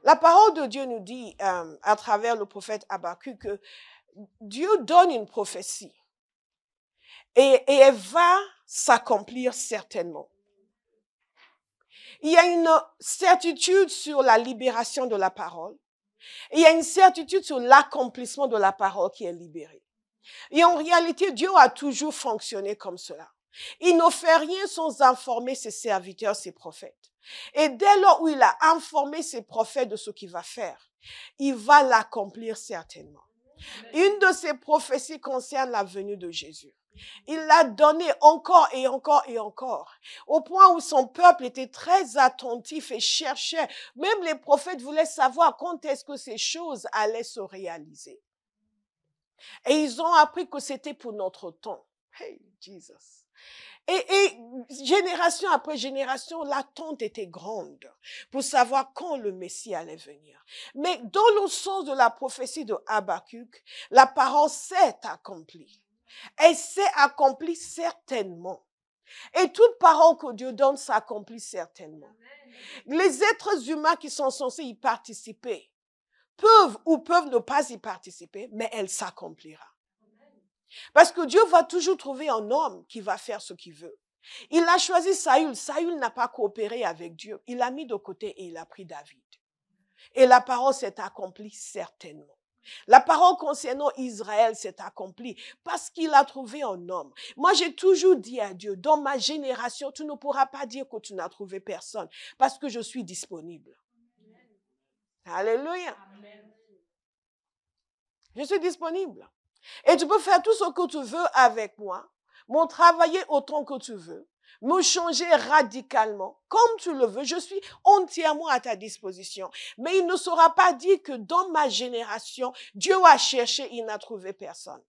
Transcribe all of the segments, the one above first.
La parole de Dieu nous dit, à travers le prophète Habakkuk, que Dieu donne une prophétie et elle va s'accomplir certainement. Il y a une certitude sur la libération de la parole. Il y a une certitude sur l'accomplissement de la parole qui est libérée. Et en réalité, Dieu a toujours fonctionné comme cela. Il ne fait rien sans informer ses serviteurs, ses prophètes. Et dès lors où il a informé ses prophètes de ce qu'il va faire, il va l'accomplir certainement. Une de ces prophéties concerne la venue de Jésus. Il l'a donné encore et encore et encore, au point où son peuple était très attentif et cherchait. Même les prophètes voulaient savoir quand est-ce que ces choses allaient se réaliser. Et ils ont appris que c'était pour notre temps. Hey, Jesus. Et génération après génération, l'attente était grande pour savoir quand le Messie allait venir. Mais dans le sens de la prophétie de Habakkuk, la parole s'est accomplie. Elle s'est accomplie certainement. Et toute parole que Dieu donne s'accomplit certainement. Les êtres humains qui sont censés y participer peuvent ou peuvent ne pas y participer, mais elle s'accomplira. Parce que Dieu va toujours trouver un homme qui va faire ce qu'il veut. Il a choisi Saül. Saül n'a pas coopéré avec Dieu. Il l'a mis de côté et il a pris David. Et la parole s'est accomplie certainement. La parole concernant Israël s'est accomplie parce qu'il a trouvé un homme. Moi, j'ai toujours dit à Dieu, dans ma génération, tu ne pourras pas dire que tu n'as trouvé personne parce que je suis disponible. Alléluia. Je suis disponible. Et tu peux faire tout ce que tu veux avec moi, me travailler autant que tu veux, me changer radicalement, comme tu le veux. Je suis entièrement à ta disposition. Mais il ne sera pas dit que dans ma génération, Dieu a cherché, il n'a trouvé personne.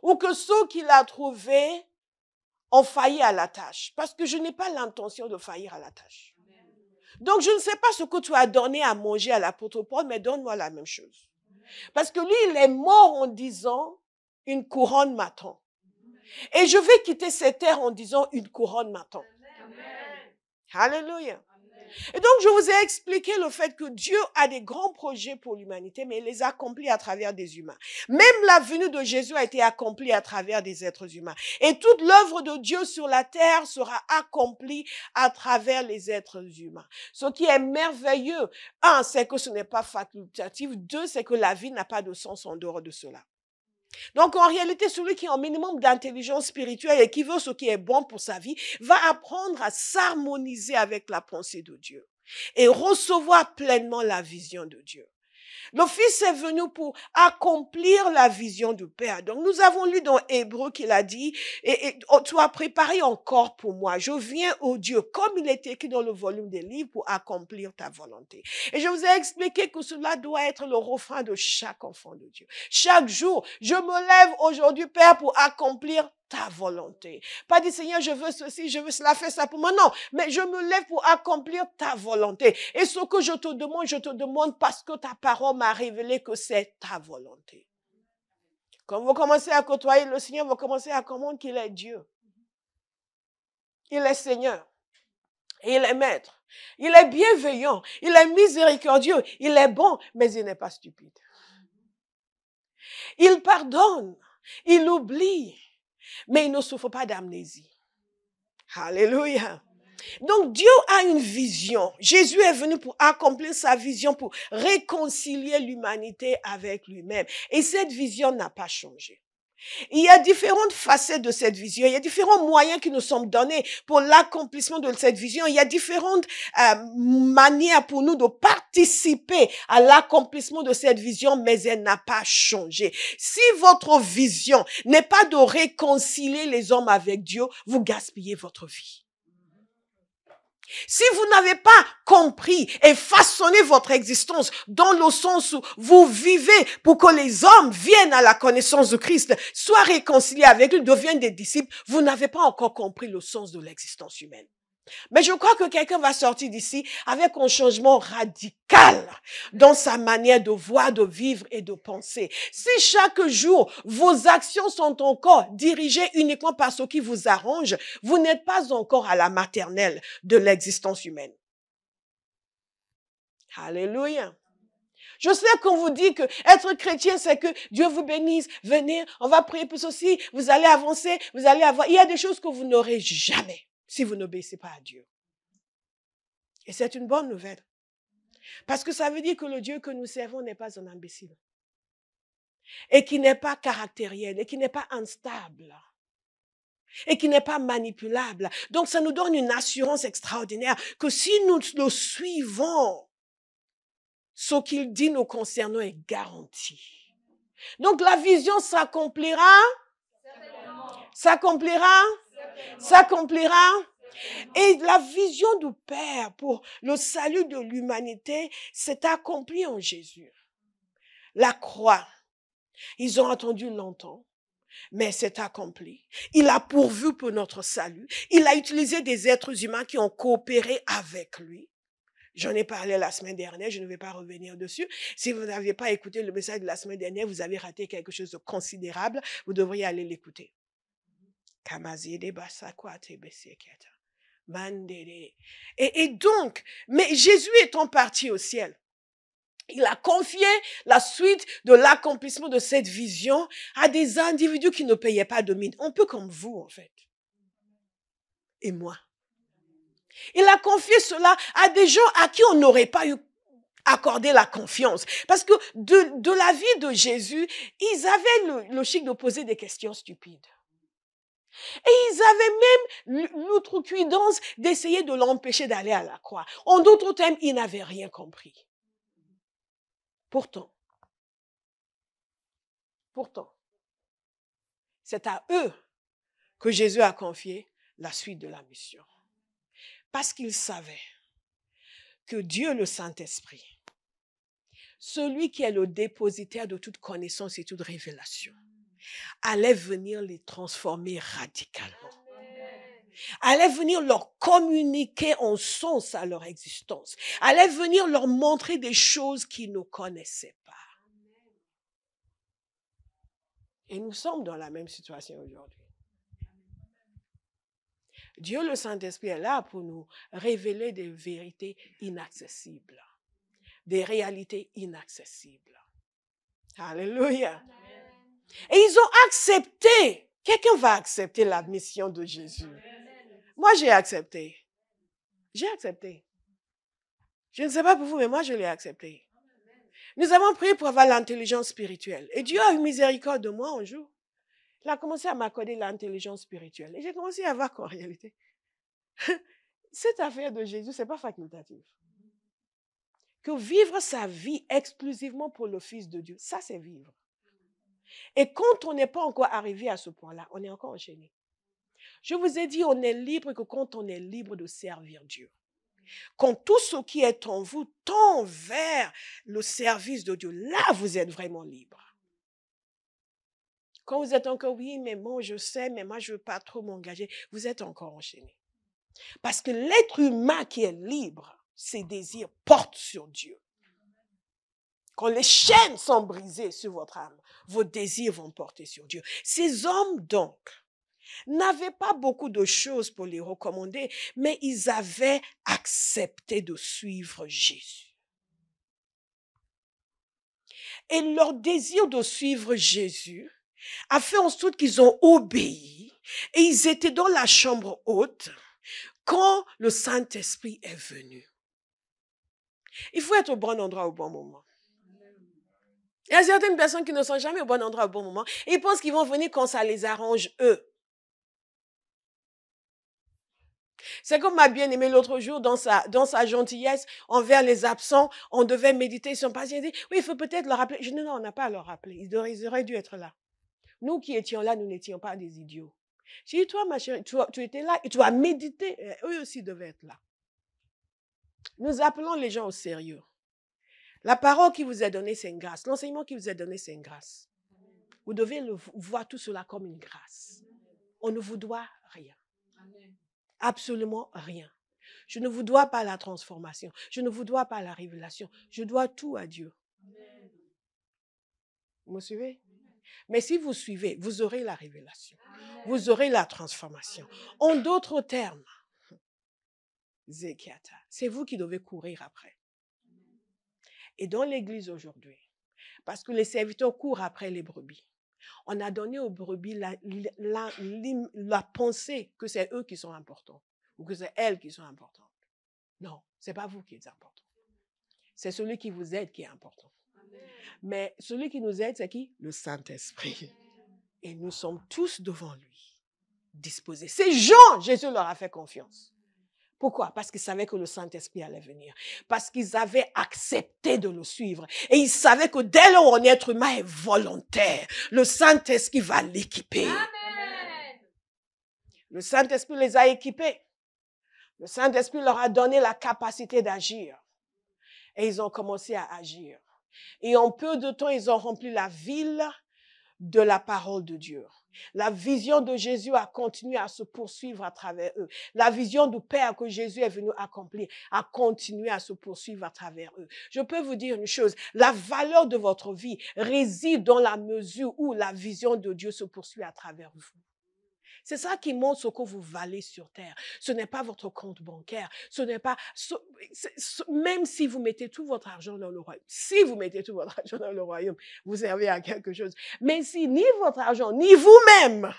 Ou que ceux qu'il a trouvés ont failli à la tâche. Parce que je n'ai pas l'intention de faillir à la tâche. Donc, je ne sais pas ce que tu as donné à manger à l'apôtre Paul, mais donne-moi la même chose. Parce que lui, il est mort en disant, une couronne m'attend. Et je vais quitter cette terre en disant, une couronne m'attend. Alléluia. Et donc, je vous ai expliqué le fait que Dieu a des grands projets pour l'humanité, mais il les accomplit à travers des humains. Même la venue de Jésus a été accomplie à travers des êtres humains. Et toute l'œuvre de Dieu sur la terre sera accomplie à travers les êtres humains. Ce qui est merveilleux, un, c'est que ce n'est pas facultatif. Deux, c'est que la vie n'a pas de sens en dehors de cela. Donc, en réalité, celui qui a un minimum d'intelligence spirituelle et qui veut ce qui est bon pour sa vie, va apprendre à s'harmoniser avec la pensée de Dieu et recevoir pleinement la vision de Dieu. Le Fils est venu pour accomplir la vision du Père. Donc, nous avons lu dans Hébreux qu'il a dit, tu as préparé un corps pour moi. Je viens, ô Dieu, comme il est écrit dans le volume des livres, pour accomplir ta volonté. Et je vous ai expliqué que cela doit être le refrain de chaque enfant de Dieu. Chaque jour, je me lève aujourd'hui, Père, pour accomplir ta volonté. Pas dire, Seigneur, je veux ceci, je veux cela, fais ça pour moi. Non, mais je me lève pour accomplir ta volonté. Et ce que je te demande parce que ta parole m'a révélé que c'est ta volonté. Quand vous commencez à côtoyer le Seigneur, vous commencez à comprendre qu'il est Dieu. Il est Seigneur. Et il est Maître. Il est bienveillant. Il est miséricordieux. Il est bon, mais il n'est pas stupide. Il pardonne. Il oublie. Mais il ne souffre pas d'amnésie. Alléluia. Donc Dieu a une vision. Jésus est venu pour accomplir sa vision, pour réconcilier l'humanité avec lui-même. Et cette vision n'a pas changé. Il y a différentes facettes de cette vision. Il y a différents moyens qui nous sont donnés pour l'accomplissement de cette vision. Il y a différentes manières pour nous de participer à l'accomplissement de cette vision, mais elle n'a pas changé. Si votre vision n'est pas de réconcilier les hommes avec Dieu, vous gaspillez votre vie. Si vous n'avez pas compris et façonné votre existence dans le sens où vous vivez pour que les hommes viennent à la connaissance de Christ, soient réconciliés avec lui, deviennent des disciples, vous n'avez pas encore compris le sens de l'existence humaine. Mais je crois que quelqu'un va sortir d'ici avec un changement radical dans sa manière de voir, de vivre et de penser. Si chaque jour, vos actions sont encore dirigées uniquement par ce qui vous arrange, vous n'êtes pas encore à la maternelle de l'existence humaine. Alléluia. Je sais qu'on vous dit que être chrétien, c'est que Dieu vous bénisse, venez, on va prier pour ceci, vous allez avancer, vous allez avoir... Il y a des choses que vous n'aurez jamais si vous n'obéissez pas à Dieu. Et c'est une bonne nouvelle. Parce que ça veut dire que le Dieu que nous servons n'est pas un imbécile. Et qui n'est pas caractériel, et qui n'est pas instable. Et qui n'est pas manipulable. Donc ça nous donne une assurance extraordinaire que si nous le suivons, ce qu'il dit nous concernant est garanti. Donc la vision s'accomplira. S'accomplira. S'accomplira. Et la vision du Père pour le salut de l'humanité s'est accomplie en Jésus. La croix, ils ont attendu longtemps, mais c'est accompli. Il a pourvu pour notre salut. Il a utilisé des êtres humains qui ont coopéré avec lui. J'en ai parlé la semaine dernière, je ne vais pas revenir dessus. Si vous n'avez pas écouté le message de la semaine dernière, vous avez raté quelque chose de considérable. Vous devriez aller l'écouter. Et donc, mais Jésus étant parti au ciel, il a confié la suite de l'accomplissement de cette vision à des individus qui ne payaient pas de mine. Un peu comme vous, en fait. Et moi. Il a confié cela à des gens à qui on n'aurait pas eu accordé la confiance. Parce que de la vie de Jésus, ils avaient le chic de poser des questions stupides. Et ils avaient même l'outrecuidance d'essayer de l'empêcher d'aller à la croix. En d'autres termes, ils n'avaient rien compris. Pourtant, c'est à eux que Jésus a confié la suite de la mission. Parce qu'il savait que Dieu, le Saint-Esprit, celui qui est le dépositaire de toute connaissance et toute révélation, allait venir les transformer radicalement. Allait venir leur communiquer en sens à leur existence. Allait venir leur montrer des choses qu'ils ne connaissaient pas. Et nous sommes dans la même situation aujourd'hui. Dieu, le Saint-Esprit, est là pour nous révéler des vérités inaccessibles, des réalités inaccessibles. Alléluia. Et ils ont accepté. Quelqu'un va accepter la mission de Jésus. Moi, j'ai accepté. J'ai accepté. Je ne sais pas pour vous, mais moi, je l'ai accepté. Nous avons prié pour avoir l'intelligence spirituelle. Et Dieu a eu miséricorde de moi un jour. Il a commencé à m'accorder l'intelligence spirituelle. Et j'ai commencé à voir qu'en réalité, cette affaire de Jésus, ce n'est pas facultatif. Que vivre sa vie exclusivement pour le Fils de Dieu, ça c'est vivre. Et quand on n'est pas encore arrivé à ce point-là, on est encore enchaîné. Je vous ai dit, on est libre que quand on est libre de servir Dieu. Quand tout ce qui est en vous tend vers le service de Dieu, là vous êtes vraiment libre. Quand vous êtes encore, oui, mais moi je sais, mais moi je ne veux pas trop m'engager, vous êtes encore enchaîné. Parce que l'être humain qui est libre, ses désirs portent sur Dieu. Quand les chaînes sont brisées sur votre âme, vos désirs vont porter sur Dieu. Ces hommes donc n'avaient pas beaucoup de choses pour les recommander, mais ils avaient accepté de suivre Jésus. Et leur désir de suivre Jésus a fait en sorte qu'ils ont obéi et ils étaient dans la chambre haute quand le Saint-Esprit est venu. Il faut être au bon endroit au bon moment. Il y a certaines personnes qui ne sont jamais au bon endroit au bon moment et ils pensent qu'ils vont venir quand ça les arrange eux. C'est comme ma bien-aimée l'autre jour, dans sa gentillesse envers les absents, on devait méditer sur son passé. Elle dit, oui, il faut peut-être leur rappeler. Je dis, non, on n'a pas à leur rappeler. Ils auraient dû être là. Nous qui étions là, nous n'étions pas des idiots. J'ai dit, toi, ma chérie, tu étais là et tu as médité. Eux aussi devaient être là. Nous appelons les gens au sérieux. La parole qui vous est donnée, c'est une grâce. L'enseignement qui vous est donné, c'est une grâce. Vous devez voir tout cela comme une grâce. On ne vous doit rien. Absolument rien. Je ne vous dois pas la transformation. Je ne vous dois pas la révélation. Je dois tout à Dieu. Vous me suivez? Mais si vous suivez, vous aurez la révélation. Vous aurez la transformation. En d'autres termes, Zekiata, c'est vous qui devez courir après. Et dans l'église aujourd'hui, parce que les serviteurs courent après les brebis, on a donné aux brebis la pensée que c'est eux qui sont importants ou que c'est elles qui sont importantes. Non, ce n'est pas vous qui êtes important. C'est celui qui vous aide qui est important. Mais celui qui nous aide, c'est qui? Le Saint-Esprit. Et nous sommes tous devant lui, disposés. Ces gens, Jésus leur a fait confiance. Pourquoi? Parce qu'ils savaient que le Saint-Esprit allait venir. Parce qu'ils avaient accepté de le suivre. Et ils savaient que dès lors où un être humain est volontaire, le Saint-Esprit va l'équiper. Amen. Le Saint-Esprit les a équipés. Le Saint-Esprit leur a donné la capacité d'agir. Et ils ont commencé à agir. Et en peu de temps, ils ont rempli la ville de la parole de Dieu. La vision de Jésus a continué à se poursuivre à travers eux. La vision du Père que Jésus est venu accomplir a continué à se poursuivre à travers eux. Je peux vous dire une chose, la valeur de votre vie réside dans la mesure où la vision de Dieu se poursuit à travers vous. C'est ça qui montre ce que vous valez sur terre. Ce n'est pas votre compte bancaire. Ce n'est pas, même si vous mettez tout votre argent dans le royaume, si vous mettez tout votre argent dans le royaume, vous servez à quelque chose. Mais si ni votre argent, ni vous-même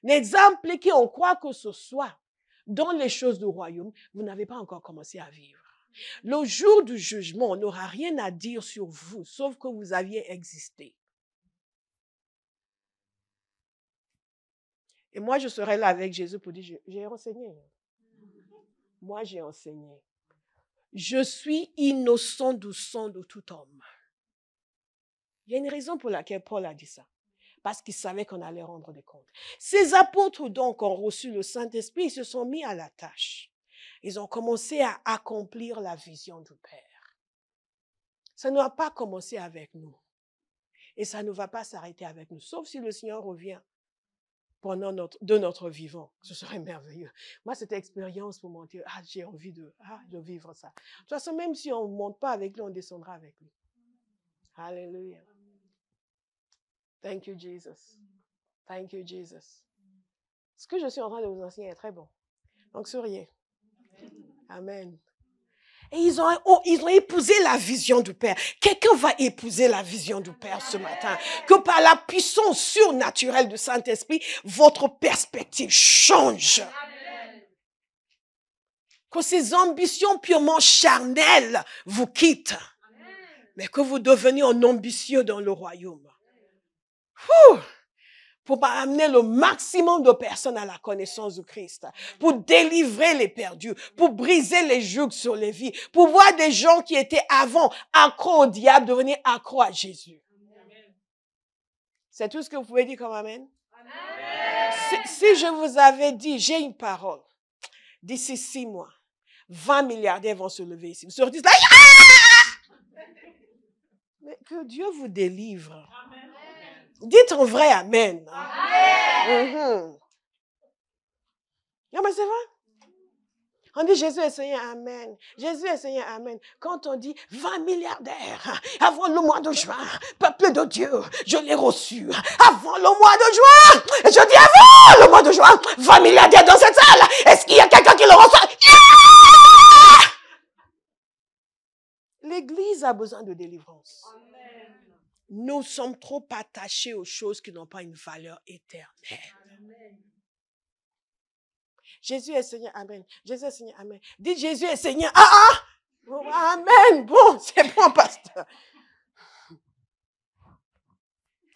n'êtes impliqués en quoi que ce soit dans les choses du royaume, vous n'avez pas encore commencé à vivre. Le jour du jugement, on n'aura rien à dire sur vous, sauf que vous aviez existé. Et moi, je serai là avec Jésus pour dire, j'ai enseigné. Moi, j'ai enseigné. Je suis innocent du sang de tout homme. Il y a une raison pour laquelle Paul a dit ça. Parce qu'il savait qu'on allait rendre des comptes. Ces apôtres, donc, ont reçu le Saint-Esprit, ils se sont mis à la tâche. Ils ont commencé à accomplir la vision du Père. Ça n'a pas commencé avec nous. Et ça ne va pas s'arrêter avec nous, sauf si le Seigneur revient pendant notre vivant. Ce serait merveilleux. Moi, cette expérience pour monter, j'ai envie de vivre ça. De toute façon, même si on ne monte pas avec lui, on descendra avec lui. Alléluia. Thank you, Jesus. Thank you, Jesus. Ce que je suis en train de vous enseigner est très bon. Donc, souriez. Amen. Et ils ont épousé la vision du Père. Quelqu'un va épouser la vision du Père ce matin. Que par la puissance surnaturelle du Saint-Esprit, votre perspective change. Que ces ambitions purement charnelles vous quittent. Mais que vous deveniez un ambitieux dans le royaume. Pour amener le maximum de personnes à la connaissance du Christ, pour délivrer les perdus, pour briser les jougs sur les vies, pour voir des gens qui étaient avant accros au diable devenir accros à Jésus. Amen. C'est tout ce que vous pouvez dire comme amen? Amen. Si je vous avais dit, j'ai une parole, d'ici 6 mois, 20 milliardaires vont se lever ici. Vous serez dit, mais que Dieu vous délivre. Amen. Dites un vrai amen. Amen. Non, mais c'est vrai. On dit Jésus est Seigneur, amen. Jésus est Seigneur, amen. Quand on dit 20 milliardaires avant le mois de juin, peuple de Dieu, je l'ai reçu avant le mois de juin. Et je dis avant le mois de juin, 20 milliardaires dans cette salle. Est-ce qu'il y a quelqu'un qui le reçoit? L'Église a besoin de délivrance. Amen. Nous sommes trop attachés aux choses qui n'ont pas une valeur éternelle. Amen. Jésus est Seigneur, amen. Jésus est Seigneur, amen. Dites Jésus est Seigneur, bon, amen. Bon, c'est bon, pasteur.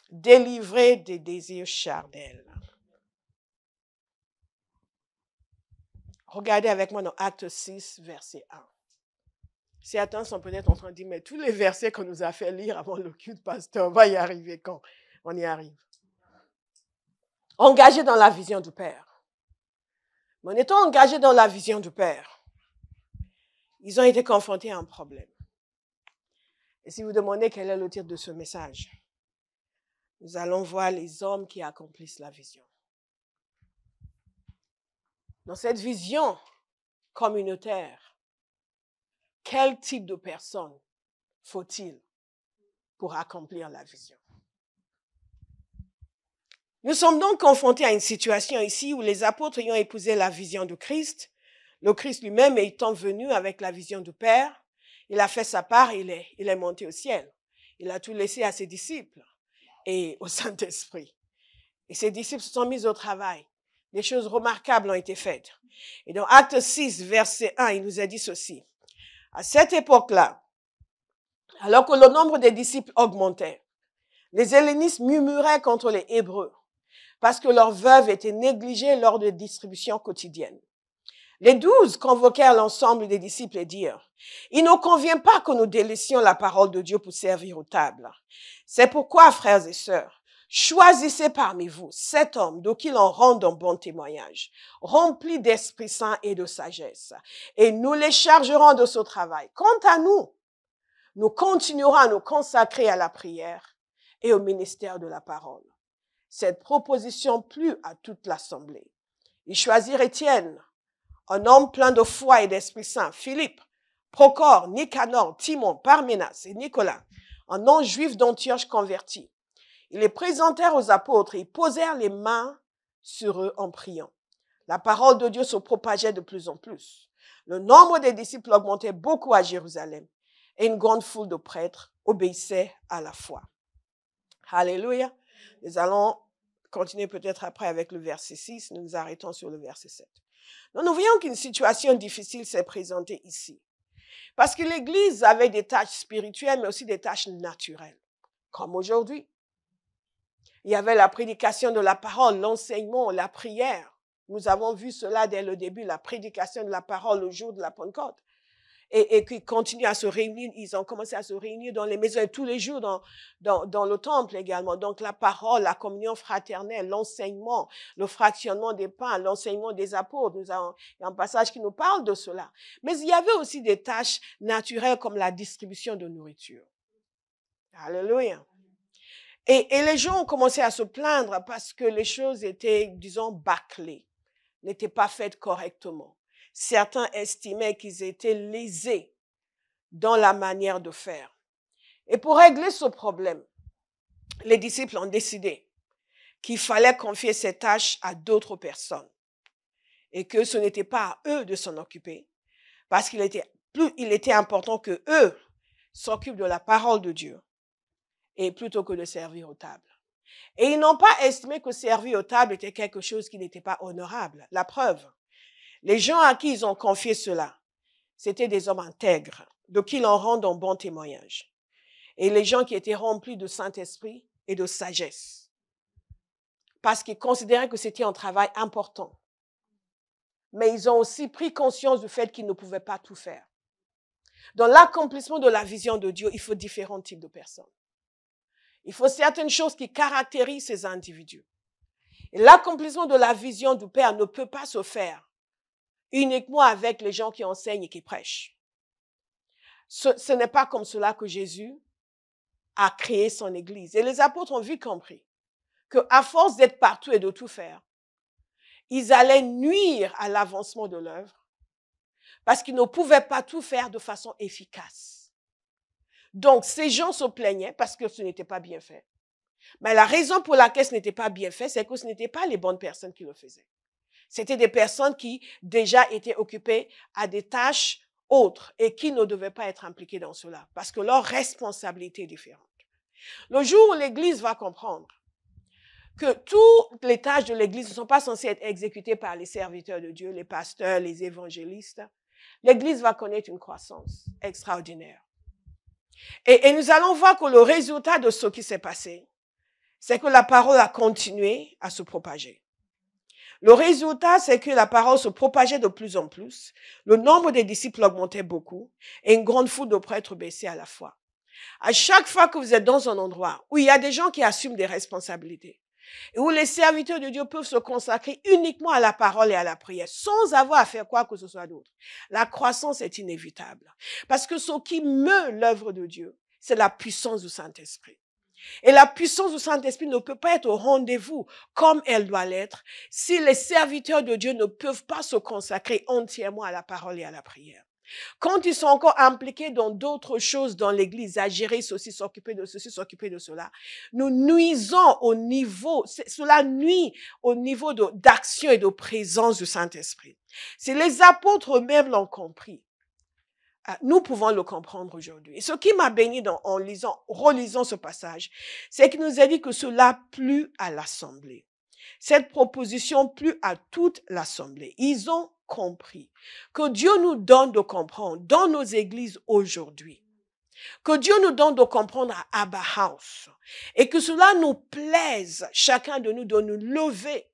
Délivré des désirs charnels. Regardez avec moi dans Acte 6, verset 1. Certains sont peut-être en train de dire, mais tous les versets qu'on nous a fait lire avant le culte, pasteur, on va y arriver quand on y arrive. Engagés dans la vision du Père. Mais en étant engagés dans la vision du Père, ils ont été confrontés à un problème. Et si vous demandez quel est le titre de ce message, nous allons voir les hommes qui accomplissent la vision. Dans cette vision communautaire, quel type de personne faut-il pour accomplir la vision? Nous sommes donc confrontés à une situation ici où les apôtres ayant épousé la vision du Christ, le Christ lui-même étant venu avec la vision du Père, Il a fait sa part, il est monté au ciel. Il a tout laissé à ses disciples et au Saint-Esprit. Et ses disciples se sont mis au travail. Des choses remarquables ont été faites. Et dans Acte 6, verset 1, il nous a dit ceci. À cette époque-là, alors que le nombre des disciples augmentait, les hellénistes murmuraient contre les Hébreux parce que leurs veuves étaient négligées lors de distributions quotidiennes. Les 12 convoquèrent l'ensemble des disciples et dirent, « Il ne convient pas que nous délaissions la parole de Dieu pour servir aux tables. C'est pourquoi, frères et sœurs, choisissez parmi vous 7 hommes de qui l'on rende un bon témoignage, remplis d'Esprit Saint et de sagesse, et nous les chargerons de ce travail. Quant à nous, nous continuerons à nous consacrer à la prière et au ministère de la parole. » Cette proposition plut à toute l'assemblée. Ils choisirent Étienne, un homme plein de foi et d'Esprit Saint, Philippe, Procor, Nicanor, Timon, Parménas et Nicolas, un non-juif d'Antioche converti. Ils les présentèrent aux apôtres et ils posèrent les mains sur eux en priant. La parole de Dieu se propageait de plus en plus. Le nombre des disciples augmentait beaucoup à Jérusalem et une grande foule de prêtres obéissait à la foi. Alléluia. Nous allons continuer peut-être après avec le verset 6. Nous nous arrêtons sur le verset 7. Donc, nous voyons qu'une situation difficile s'est présentée ici. Parce que l'Église avait des tâches spirituelles, mais aussi des tâches naturelles. Comme aujourd'hui. Il y avait la prédication de la parole, l'enseignement, la prière. Nous avons vu cela dès le début, la prédication de la parole le jour de la Pentecôte. Et qui continuent à se réunir, ils ont commencé à se réunir dans les maisons et tous les jours dans le temple également. Donc la parole, la communion fraternelle, l'enseignement, le fractionnement des pains, l'enseignement des apôtres. Il y a un passage qui nous parle de cela. Mais il y avait aussi des tâches naturelles comme la distribution de nourriture. Alléluia. Et les gens ont commencé à se plaindre parce que les choses étaient, disons, bâclées, n'étaient pas faites correctement. Certains estimaient qu'ils étaient lésés dans la manière de faire. Et pour régler ce problème, les disciples ont décidé qu'il fallait confier ces tâches à d'autres personnes et que ce n'était pas à eux de s'en occuper parce qu'il était important que eux s'occupent de la parole de Dieu et plutôt que de servir aux tables. Et ils n'ont pas estimé que servir aux tables était quelque chose qui n'était pas honorable. La preuve, les gens à qui ils ont confié cela, c'était des hommes intègres, de qui l'on rend un bon témoignage. Et les gens qui étaient remplis de Saint-Esprit et de sagesse. Parce qu'ils considéraient que c'était un travail important. Mais ils ont aussi pris conscience du fait qu'ils ne pouvaient pas tout faire. Dans l'accomplissement de la vision de Dieu, il faut différents types de personnes. Il faut certaines choses qui caractérisent ces individus. Et l'accomplissement de la vision du Père ne peut pas se faire uniquement avec les gens qui enseignent et qui prêchent. Ce n'est pas comme cela que Jésus a créé son Église. Et les apôtres ont vite compris qu'à force d'être partout et de tout faire, ils allaient nuire à l'avancement de l'œuvre parce qu'ils ne pouvaient pas tout faire de façon efficace. Donc, ces gens se plaignaient parce que ce n'était pas bien fait. Mais la raison pour laquelle ce n'était pas bien fait, c'est que ce n'étaient pas les bonnes personnes qui le faisaient. C'était des personnes qui déjà étaient occupées à des tâches autres et qui ne devaient pas être impliquées dans cela parce que leur responsabilité est différente. Le jour où l'Église va comprendre que toutes les tâches de l'Église ne sont pas censées être exécutées par les serviteurs de Dieu, les pasteurs, les évangélistes, l'Église va connaître une croissance extraordinaire. Et nous allons voir que le résultat de ce qui s'est passé, c'est que la parole a continué à se propager. Le résultat, c'est que la parole se propageait de plus en plus, le nombre des disciples augmentait beaucoup et une grande foule de prêtres baissait à la fois. À chaque fois que vous êtes dans un endroit où il y a des gens qui assument des responsabilités et où les serviteurs de Dieu peuvent se consacrer uniquement à la parole et à la prière sans avoir à faire quoi que ce soit d'autre, la croissance est inévitable. Parce que ce qui meut l'œuvre de Dieu, c'est la puissance du Saint-Esprit. Et la puissance du Saint-Esprit ne peut pas être au rendez-vous comme elle doit l'être si les serviteurs de Dieu ne peuvent pas se consacrer entièrement à la parole et à la prière. Quand ils sont encore impliqués dans d'autres choses dans l'Église, à gérer ceci, s'occuper de ceci, s'occuper de cela, nous nuisons au niveau, cela nuit au niveau d'action et de présence du Saint-Esprit. Si les apôtres eux-mêmes l'ont compris, nous pouvons le comprendre aujourd'hui. Et ce qui m'a béni en relisant ce passage, c'est qu'il nous a dit que cela plut à l'Assemblée. Cette proposition plut à toute l'Assemblée. Ils ont compris que Dieu nous donne de comprendre dans nos églises aujourd'hui, que Dieu nous donne de comprendre à Abba House, et que cela nous plaise, chacun de nous, de nous lever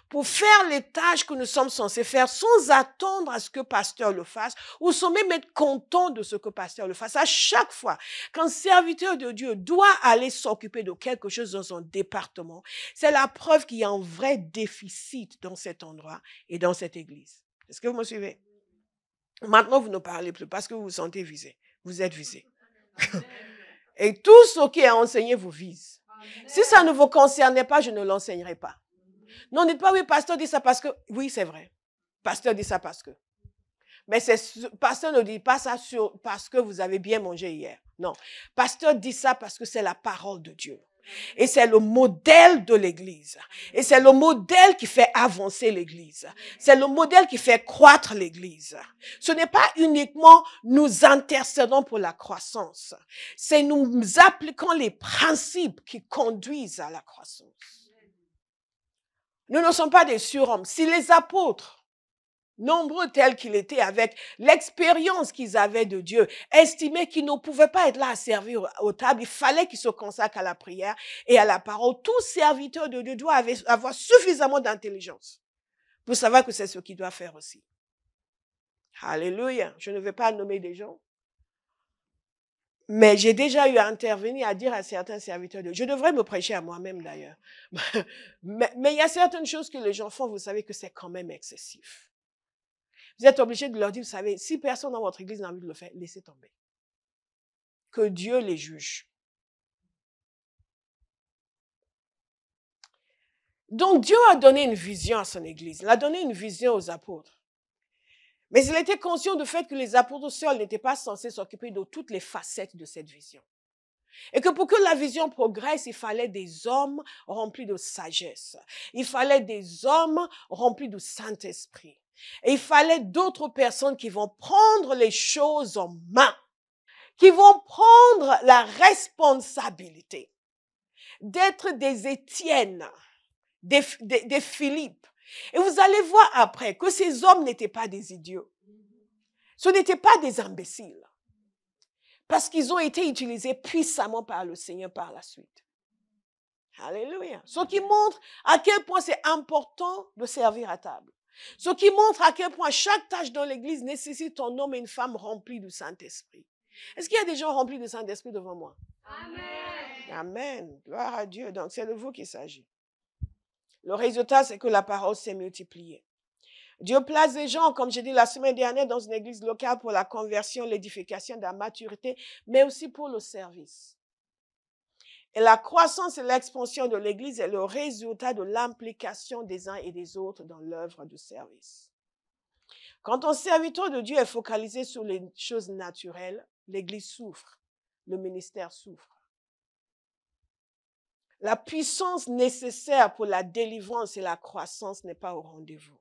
pour faire les tâches que nous sommes censés faire sans attendre à ce que pasteur le fasse, ou sans même être content de ce que pasteur le fasse. À chaque fois qu'un serviteur de Dieu doit aller s'occuper de quelque chose dans son département, c'est la preuve qu'il y a un vrai déficit dans cet endroit et dans cette église. Est-ce que vous me suivez? Maintenant, vous ne parlez plus parce que vous vous sentez visé. Vous êtes visé. Et tout ce qui est enseigné vous vise. Si ça ne vous concernait pas, je ne l'enseignerai pas. Non, dites pas, oui, pasteur dit ça parce que... Oui, c'est vrai. Pasteur dit ça parce que... Mais pasteur ne dit pas ça parce que vous avez bien mangé hier. Non. Pasteur dit ça parce que c'est la parole de Dieu. Et c'est le modèle de l'Église. Et c'est le modèle qui fait avancer l'Église. C'est le modèle qui fait croître l'Église. Ce n'est pas uniquement nous intercédons pour la croissance. C'est nous appliquons les principes qui conduisent à la croissance. Nous ne sommes pas des surhommes. Si les apôtres, nombreux tels qu'ils étaient, avec l'expérience qu'ils avaient de Dieu, estimaient qu'ils ne pouvaient pas être là à servir aux tables, il fallait qu'ils se consacrent à la prière et à la parole. Tout serviteur de Dieu doit avoir suffisamment d'intelligence pour savoir que c'est ce qu'il doit faire aussi. Alléluia. Je ne vais pas nommer des gens. Mais j'ai déjà eu à intervenir, à dire à certains serviteurs de Dieu, je devrais me prêcher à moi-même d'ailleurs. Mais il y a certaines choses que les gens font, vous savez que c'est quand même excessif. Vous êtes obligé de leur dire, vous savez, si personne dans votre église n'a envie de le faire, laissez tomber. Que Dieu les juge. Donc Dieu a donné une vision à son église. Il a donné une vision aux apôtres. Mais il était conscient du fait que les apôtres seuls n'étaient pas censés s'occuper de toutes les facettes de cette vision. Et que pour que la vision progresse, il fallait des hommes remplis de sagesse. Il fallait des hommes remplis du Saint-Esprit. Et il fallait d'autres personnes qui vont prendre les choses en main, qui vont prendre la responsabilité d'être des Étienne, des Philippe. Et vous allez voir après que ces hommes n'étaient pas des idiots. Ce n'étaient pas des imbéciles. Parce qu'ils ont été utilisés puissamment par le Seigneur par la suite. Alléluia. Ce qui montre à quel point c'est important de servir à table. Ce qui montre à quel point chaque tâche dans l'église nécessite un homme et une femme remplis du Saint-Esprit. Est-ce qu'il y a des gens remplis du Saint-Esprit devant moi? Amen. Amen. Gloire à Dieu. Donc, c'est de vous qu'il s'agit. Le résultat, c'est que la parole s'est multipliée. Dieu place des gens, comme j'ai dit la semaine dernière, dans une église locale pour la conversion, l'édification de la maturité, mais aussi pour le service. Et la croissance et l'expansion de l'église est le résultat de l'implication des uns et des autres dans l'œuvre du service. Quand un serviteur de Dieu est focalisé sur les choses naturelles, l'église souffre, le ministère souffre. La puissance nécessaire pour la délivrance et la croissance n'est pas au rendez-vous.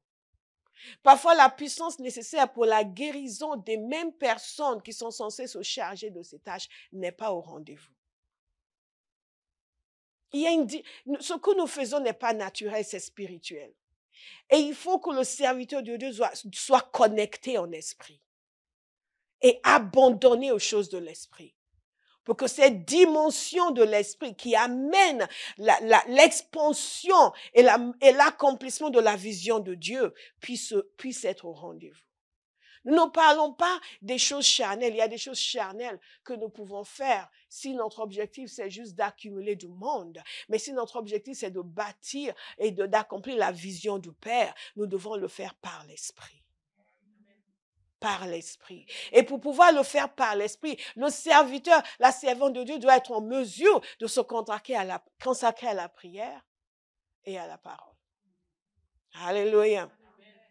Parfois, la puissance nécessaire pour la guérison des mêmes personnes qui sont censées se charger de ces tâches n'est pas au rendez-vous. Ce que nous faisons n'est pas naturel, c'est spirituel. Et il faut que le serviteur de Dieu soit connecté en esprit et abandonné aux choses de l'esprit. Pour que cette dimension de l'esprit qui amène l'expansion et l'accomplissement de la vision de Dieu puisse être au rendez-vous. Nous ne parlons pas des choses charnelles. Il y a des choses charnelles que nous pouvons faire si notre objectif, c'est juste d'accumuler du monde. Mais si notre objectif, c'est de bâtir et d'accomplir la vision du Père, nous devons le faire par l'Esprit. Par l'Esprit. Et pour pouvoir le faire par l'Esprit, le serviteur, la servante de Dieu doit être en mesure de se consacrer à la prière et à la parole. Alléluia.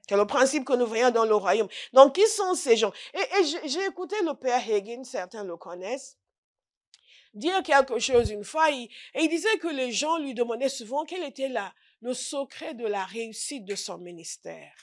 C'est le principe que nous voyons dans le royaume. Donc, qui sont ces gens? Et j'ai écouté le père Hagin, certains le connaissent, dire quelque chose une fois. Et il disait que les gens lui demandaient souvent quel était le secret de la réussite de son ministère.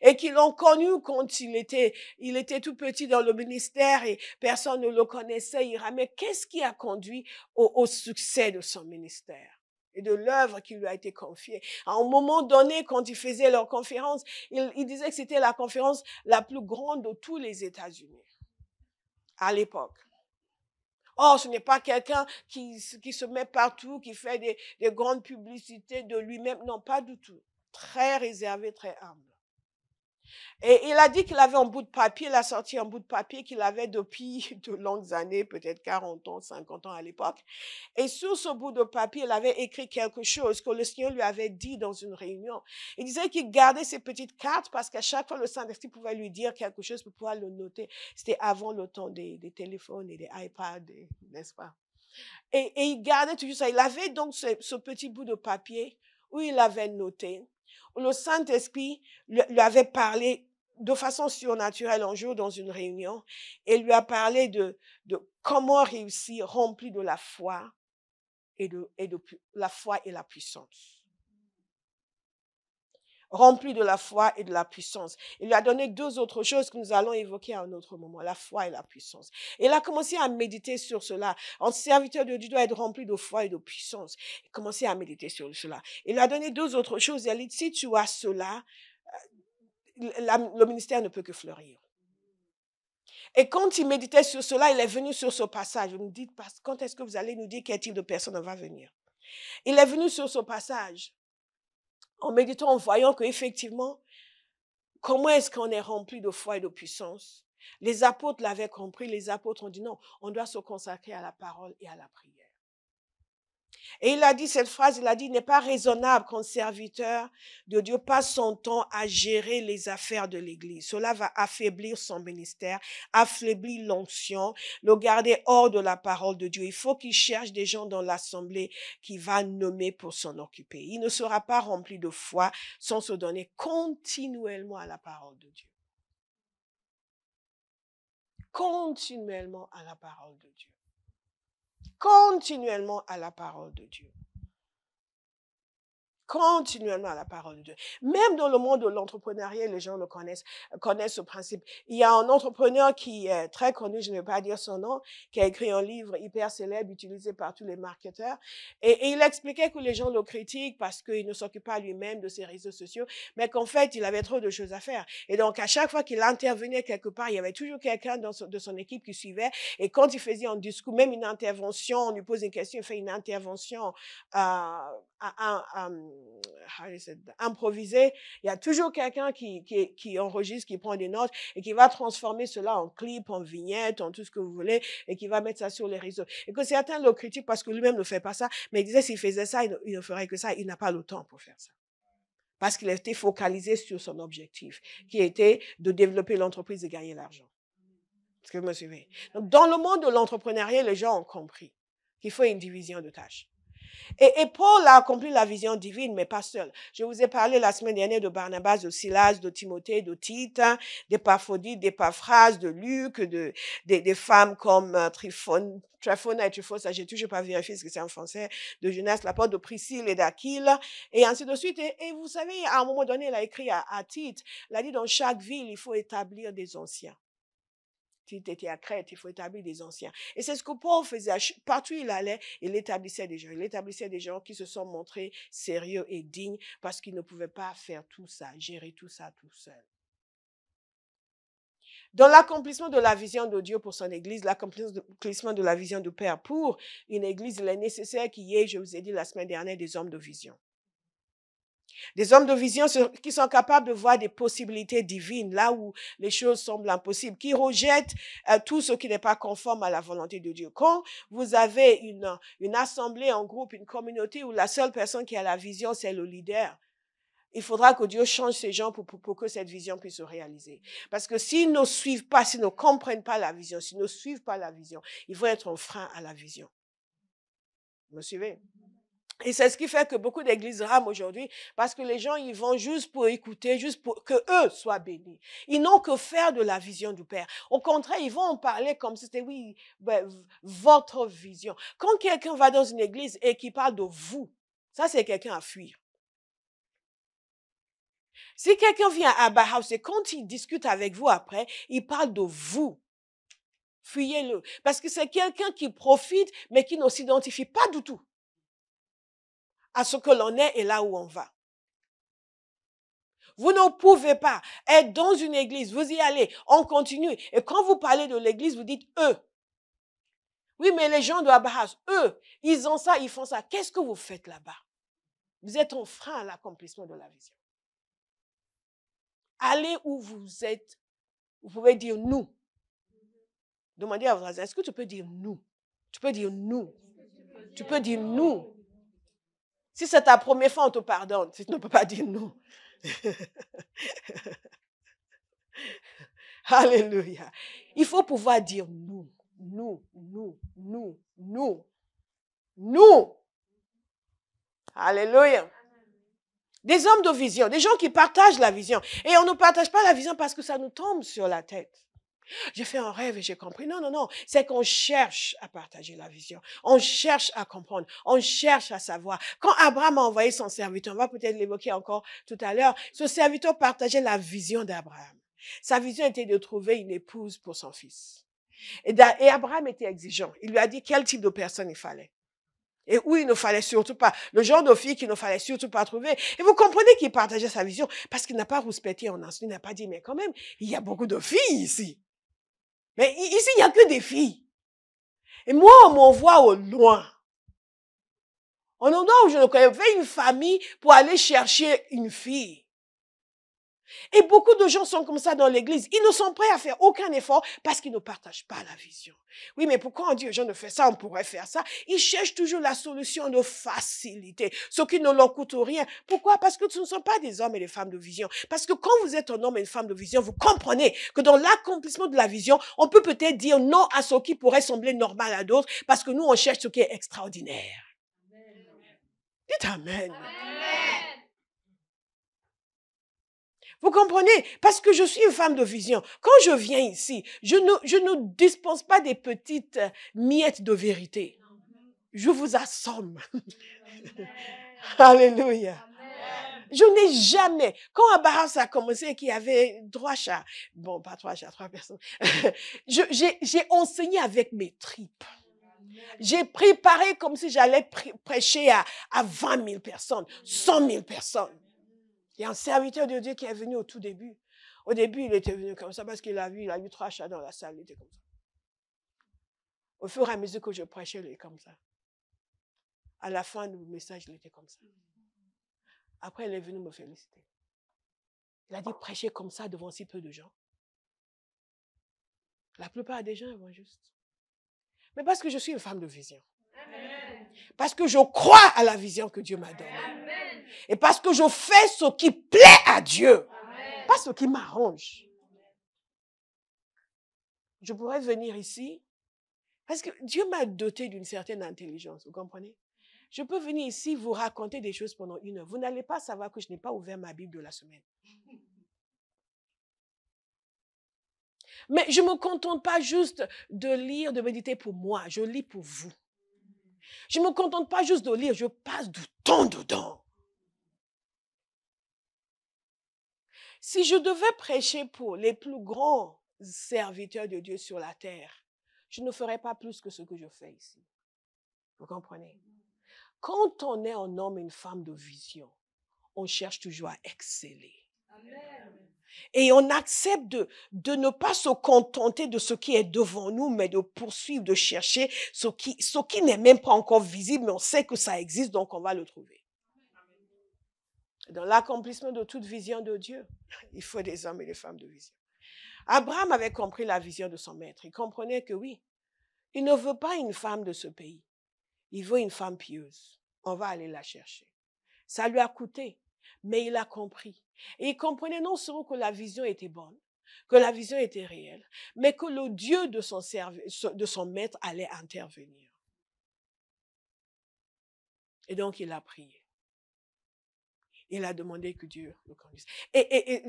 et qui l'ont connu quand il était tout petit dans le ministère et personne ne le connaissait. Mais qu'est-ce qui a conduit au succès de son ministère et de l'œuvre qui lui a été confiée? À un moment donné, quand ils faisaient leur conférence, il disait que c'était la conférence la plus grande de tous les États-Unis à l'époque. Or, ce n'est pas quelqu'un qui se met partout, qui fait des grandes publicités de lui-même. Non, pas du tout. Très réservé, très humble. Et il a dit qu'il avait un bout de papier, il a sorti un bout de papier qu'il avait depuis de longues années, peut-être 40 ans, 50 ans à l'époque. Et sur ce bout de papier, il avait écrit quelque chose que le Seigneur lui avait dit dans une réunion. Il disait qu'il gardait ces petites cartes parce qu'à chaque fois, le Saint-Esprit pouvait lui dire quelque chose pour pouvoir le noter. C'était avant le temps des téléphones et des iPads, n'est-ce pas? Et il gardait toujours ça. Il avait donc ce petit bout de papier où il avait noté, où le Saint-Esprit lui avait parlé de façon surnaturelle un jour dans une réunion et lui a parlé de comment réussir rempli de la foi et de la foi et la puissance. Rempli de la foi et de la puissance. Il lui a donné deux autres choses que nous allons évoquer à un autre moment, la foi et la puissance. Et il a commencé à méditer sur cela. Un serviteur de Dieu doit être rempli de foi et de puissance. Il a commencé à méditer sur cela. Il lui a donné deux autres choses. Il a dit, si tu as cela, le ministère ne peut que fleurir. Et quand il méditait sur cela, il est venu sur ce passage. Vous me dites, quand est-ce que vous allez nous dire quel type de personne va venir? Il est venu sur ce passage en méditant, en voyant qu'effectivement, comment est-ce qu'on est rempli de foi et de puissance? Les apôtres l'avaient compris. Les apôtres ont dit non, on doit se consacrer à la parole et à la prière. Et il a dit cette phrase, il a dit, il n'est pas raisonnable qu'un serviteur de Dieu passe son temps à gérer les affaires de l'Église. Cela va affaiblir son ministère, affaiblir l'onction, le garder hors de la parole de Dieu. Il faut qu'il cherche des gens dans l'assemblée qui va nommer pour s'en occuper. Il ne sera pas rempli de foi sans se donner continuellement à la parole de Dieu. Continuellement à la parole de Dieu. Continuellement à la parole de Dieu. Continuellement à la parole de Dieu. Même dans le monde de l'entrepreneuriat, les gens le connaissent ce principe. Il y a un entrepreneur qui est très connu, je ne vais pas dire son nom, qui a écrit un livre hyper célèbre, utilisé par tous les marketeurs. Et il expliquait que les gens le critiquent parce qu'il ne s'occupe pas lui-même de ses réseaux sociaux, mais qu'en fait, il avait trop de choses à faire. Et donc, à chaque fois qu'il intervenait quelque part, il y avait toujours quelqu'un de son équipe qui suivait. Et quand il faisait un discours, même une intervention, on lui pose une question, il fait une intervention improvisé, il y a toujours quelqu'un qui enregistre, qui prend des notes et qui va transformer cela en clip, en vignette, en tout ce que vous voulez et qui va mettre ça sur les réseaux. Et que certains le critiquent parce que lui-même ne fait pas ça, mais il disait s'il faisait ça, il ne ferait que ça, il n'a pas le temps pour faire ça. Parce qu'il était focalisé sur son objectif, qui était de développer l'entreprise et gagner l'argent. Est-ce que vous me suivez? Donc, dans le monde de l'entrepreneuriat, les gens ont compris qu'il faut une division de tâches. Et Paul a accompli la vision divine, mais pas seul. Je vous ai parlé la semaine dernière de Barnabas, de Silas, de Timothée, de Tite, d'Épaphrodite, d'Épaphras, de Luc, des femmes comme Tryphona et Tryphosa, j'ai toujours pas vérifié ce que c'est en français, de Jonas, l'apôtre, de Priscille et d'Aquile, et ainsi de suite. Et vous savez, à un moment donné, il a écrit à Tite, il a dit dans chaque ville, il faut établir des anciens. Tite était à Crète, il faut établir des anciens. Et c'est ce que Paul faisait. Partout où il allait, il établissait des gens. Il établissait des gens qui se sont montrés sérieux et dignes parce qu'ils ne pouvaient pas faire tout ça, gérer tout ça tout seul. Dans l'accomplissement de la vision de Dieu pour son Église, l'accomplissement de la vision du Père pour une Église, il est nécessaire qu'il y ait, je vous ai dit la semaine dernière, des hommes de vision. Des hommes de vision qui sont capables de voir des possibilités divines là où les choses semblent impossibles, qui rejettent tout ce qui n'est pas conforme à la volonté de Dieu. Quand vous avez une assemblée, un groupe, une communauté où la seule personne qui a la vision, c'est le leader, il faudra que Dieu change ces gens pour que cette vision puisse se réaliser. Parce que s'ils ne suivent pas, s'ils ne comprennent pas la vision, s'ils ne suivent pas la vision, ils vont être un frein à la vision. Vous me suivez? Et c'est ce qui fait que beaucoup d'églises rament aujourd'hui, parce que les gens, ils vont juste pour écouter, juste pour que eux soient bénis. Ils n'ont que faire de la vision du Père. Au contraire, ils vont en parler comme si c'était, oui, votre vision. Quand quelqu'un va dans une église et qui parle de vous, ça, c'est quelqu'un à fuir. Si quelqu'un vient à Abba House et quand il discute avec vous après, il parle de vous. Fuyez-le. Parce que c'est quelqu'un qui profite, mais qui ne s'identifie pas du tout à ce que l'on est et là où on va. Vous ne pouvez pas être dans une église, vous y allez, on continue. Et quand vous parlez de l'église, vous dites eux. Oui, mais les gens de Abba House, eux, ils ont ça, ils font ça. Qu'est-ce que vous faites là-bas? Vous êtes un frein à l'accomplissement de la vision. Allez où vous êtes. Vous pouvez dire nous. Demandez à votre voisin, est-ce que tu peux dire nous? Tu peux dire nous. Tu peux dire nous. Si c'est ta première fois, on te pardonne. Si tu ne peux pas dire nous. Alléluia. Il faut pouvoir dire nous. Nous, nous, nous, nous. Nous. Alléluia. Des hommes de vision, des gens qui partagent la vision. Et on ne partage pas la vision parce que ça nous tombe sur la tête. J'ai fait un rêve et j'ai compris. Non, non, non. C'est qu'on cherche à partager la vision. On cherche à comprendre. On cherche à savoir. Quand Abraham a envoyé son serviteur, on va peut-être l'évoquer encore tout à l'heure, ce serviteur partageait la vision d'Abraham. Sa vision était de trouver une épouse pour son fils. Et Abraham était exigeant. Il lui a dit quel type de personne il fallait. Et où il ne fallait surtout pas, le genre de fille qu'il ne fallait surtout pas trouver. Et vous comprenez qu'il partageait sa vision parce qu'il n'a pas rouspété en ensuite, il n'a pas dit, mais quand même, il y a beaucoup de filles ici. Mais ici, il n'y a que des filles. Et moi, on m'envoie au loin. En endroit où je ne connais pas une famille pour aller chercher une fille. Et beaucoup de gens sont comme ça dans l'église. Ils ne sont prêts à faire aucun effort parce qu'ils ne partagent pas la vision. Oui, mais pourquoi on dit aux gens de faire ça, on pourrait faire ça? Ils cherchent toujours la solution de facilité, ce qui ne leur coûte rien. Pourquoi? Parce que ce ne sont pas des hommes et des femmes de vision. Parce que quand vous êtes un homme et une femme de vision, vous comprenez que dans l'accomplissement de la vision, on peut peut-être dire non à ce qui pourrait sembler normal à d'autres parce que nous, on cherche ce qui est extraordinaire. Dites Amen. Vous comprenez? Parce que je suis une femme de vision. Quand je viens ici, je ne dispense pas des petites miettes de vérité. Je vous assomme. Alléluia. Je n'ai jamais, quand Abraham a commencé et qu'il y avait 3 chats, bon, pas 3 chats, 3 personnes, j'ai enseigné avec mes tripes. J'ai préparé comme si j'allais prêcher à 20 000 personnes, 100 000 personnes. Il y a un serviteur de Dieu qui est venu au tout début. Au début, il était venu comme ça parce qu'il a eu 3 chats dans la salle, il était comme ça. Au fur et à mesure que je prêchais, il était comme ça. À la fin du message, il était comme ça. Après, il est venu me féliciter. Il a dit, prêcher comme ça devant si peu de gens. La plupart des gens vont juste. Mais parce que je suis une femme de vision. Amen. Parce que je crois à la vision que Dieu m'a donnée. Amen. Et parce que je fais ce qui plaît à Dieu. Amen. Pas ce qui m'arrange. Je pourrais venir ici parce que Dieu m'a doté d'une certaine intelligence. Vous comprenez? Je peux venir ici vous raconter des choses pendant 1 heure. Vous n'allez pas savoir que je n'ai pas ouvert ma Bible de la semaine. Mais je ne me contente pas juste de lire, de méditer pour moi. Je lis pour vous. Je ne me contente pas juste de lire, je passe du temps dedans. Si je devais prêcher pour les plus grands serviteurs de Dieu sur la terre, je ne ferais pas plus que ce que je fais ici. Vous comprenez? Quand on est un homme et une femme de vision, on cherche toujours à exceller. Amen. Et on accepte de ne pas se contenter de ce qui est devant nous, mais de poursuivre, de chercher ce qui n'est même pas encore visible, mais on sait que ça existe, donc on va le trouver. Dans l'accomplissement de toute vision de Dieu, il faut des hommes et des femmes de vision. Abraham avait compris la vision de son maître. Il comprenait que oui, il ne veut pas une femme de ce pays. Il veut une femme pieuse. On va aller la chercher. Ça lui a coûté, mais il a compris. Et il comprenait non seulement que la vision était bonne, que la vision était réelle, mais que le Dieu de son maître allait intervenir. Et donc, il a prié. Il a demandé que Dieu le conduise. Et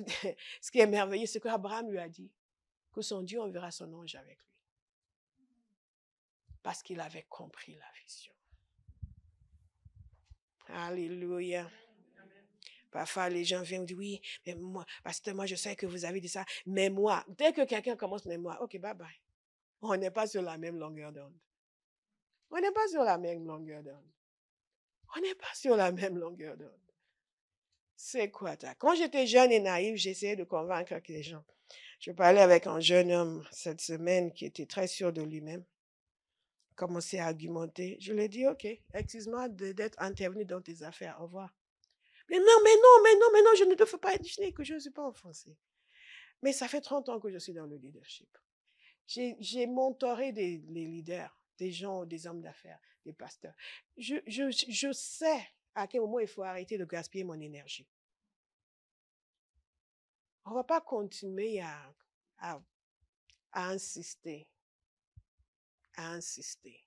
ce qui est merveilleux, c'est qu'Abraham lui a dit que son Dieu enverra son ange avec lui. Parce qu'il avait compris la vision. Alléluia. Parfois, les gens viennent dire, oui, mais moi, pasteur, moi, je sais que vous avez dit ça, mais moi, dès que quelqu'un commence, mais moi, ok, bye bye. On n'est pas sur la même longueur d'onde. On n'est pas sur la même longueur d'onde. On n'est pas sur la même longueur d'onde. C'est quoi ça? Quand j'étais jeune et naïve, j'essayais de convaincre les gens. Je parlais avec un jeune homme cette semaine qui était très sûr de lui-même. Commençait à argumenter. Je lui ai dit, ok, excuse-moi d'être intervenu dans tes affaires. Au revoir. Mais non, je ne te fais pas dire que je ne suis pas offensée. Mais ça fait 30 ans que je suis dans le leadership. J'ai mentoré les leaders, des gens, des hommes d'affaires, des pasteurs. Je sais à quel moment il faut arrêter de gaspiller mon énergie. On ne va pas continuer à insister. À insister.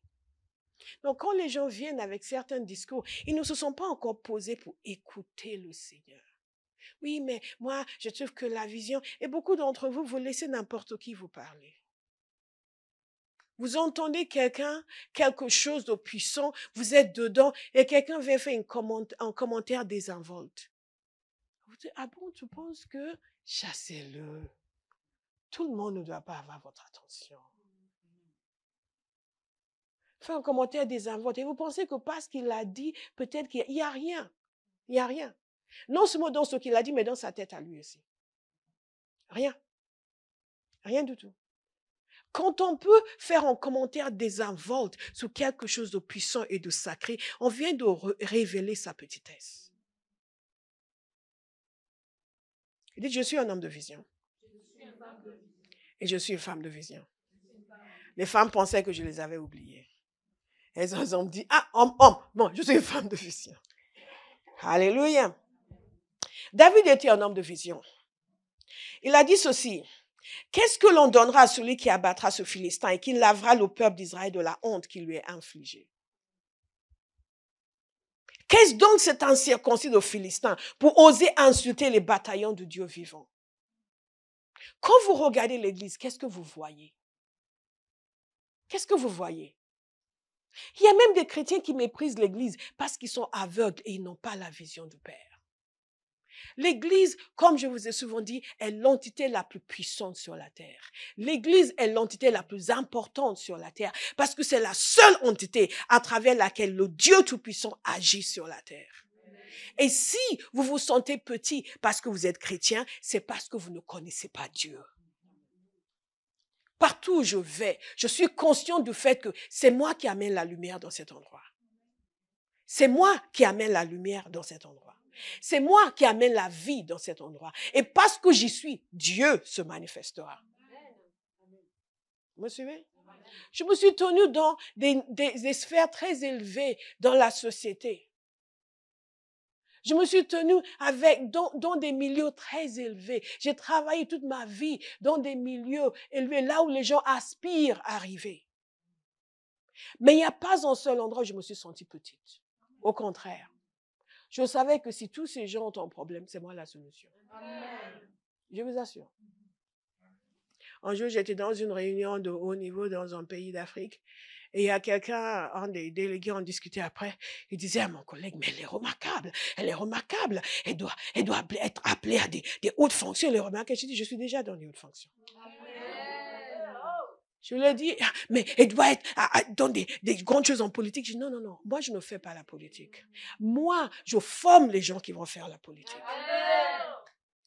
Donc, quand les gens viennent avec certains discours, ils ne se sont pas encore posés pour écouter le Seigneur. Oui, mais moi, je trouve que la vision, et beaucoup d'entre vous, vous laissez n'importe qui vous parler. Vous entendez quelque chose de puissant, vous êtes dedans, et quelqu'un vient faire un commentaire désinvolte. Vous dites, ah bon, tu penses que chassez-le. Tout le monde ne doit pas avoir votre attention. Fait un commentaire désinvolte. Et vous pensez que parce qu'il a dit, peut-être qu'il n'y a rien. Il n'y a rien. Non seulement dans ce qu'il a dit, mais dans sa tête à lui aussi. Rien. Rien du tout. Quand on peut faire un commentaire désinvolte sur quelque chose de puissant et de sacré, on vient de révéler sa petitesse. Il dit, je suis un homme de vision. Et je suis une femme de vision. Les femmes pensaient que je les avais oubliées. Elles ont dit, ah, homme, bon, je suis une femme de vision. Alléluia. David était un homme de vision. Il a dit ceci, qu'est-ce que l'on donnera à celui qui abattra ce Philistin et qui lavera le peuple d'Israël de la honte qui lui est infligée? Qu'est-ce donc cet incirconcis de Philistin pour oser insulter les bataillons de Dieu vivant? Quand vous regardez l'église, qu'est-ce que vous voyez? Qu'est-ce que vous voyez? Il y a même des chrétiens qui méprisent l'église parce qu'ils sont aveugles et ils n'ont pas la vision du Père. L'église, comme je vous ai souvent dit, est l'entité la plus puissante sur la terre. L'église est l'entité la plus importante sur la terre parce que c'est la seule entité à travers laquelle le Dieu Tout-Puissant agit sur la terre. Et si vous vous sentez petit parce que vous êtes chrétien, c'est parce que vous ne connaissez pas Dieu. Partout où je vais, je suis conscient du fait que c'est moi qui amène la lumière dans cet endroit. C'est moi qui amène la lumière dans cet endroit. C'est moi qui amène la vie dans cet endroit. Et parce que j'y suis, Dieu se manifestera. Vous me suivez? Je me suis tenue dans des sphères très élevées dans la société. Je me suis tenue dans des milieux très élevés. J'ai travaillé toute ma vie dans des milieux élevés, là où les gens aspirent à arriver. Mais il n'y a pas un seul endroit où je me suis sentie petite. Au contraire. Je savais que si tous ces gens ont un problème, c'est moi la solution. Amen. Je vous assure. Un jour, j'étais dans une réunion de haut niveau dans un pays d'Afrique. Et il y a quelqu'un, un des délégués, on discutait après. Il disait à mon collègue, mais elle est remarquable. Elle est remarquable. Elle doit être appelée à des hautes fonctions. Elle est remarquable. Je dis, je suis déjà dans les hautes fonctions. Amen. Je lui ai dit, mais elle doit être dans des grandes choses en politique. Je dis, non, moi je ne fais pas la politique. Moi, je forme les gens qui vont faire la politique.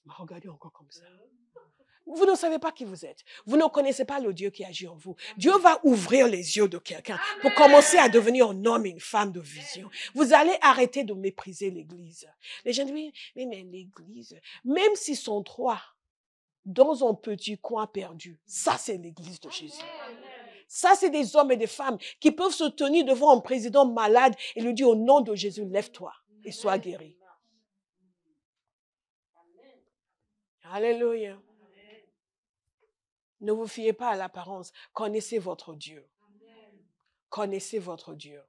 Regardez encore comme ça. Vous ne savez pas qui vous êtes. Vous ne connaissez pas le Dieu qui agit en vous. Dieu va ouvrir les yeux de quelqu'un pour commencer à devenir un homme et une femme de vision. Vous allez arrêter de mépriser l'église. Les gens disent, oui, mais l'église, même s'ils sont trois, dans un petit coin perdu. Ça, c'est l'église de Jésus. Ça, c'est des hommes et des femmes qui peuvent se tenir devant un président malade et lui dire au nom de Jésus, lève-toi et sois guéri. Alléluia. Ne vous fiez pas à l'apparence. Connaissez votre Dieu. Connaissez votre Dieu.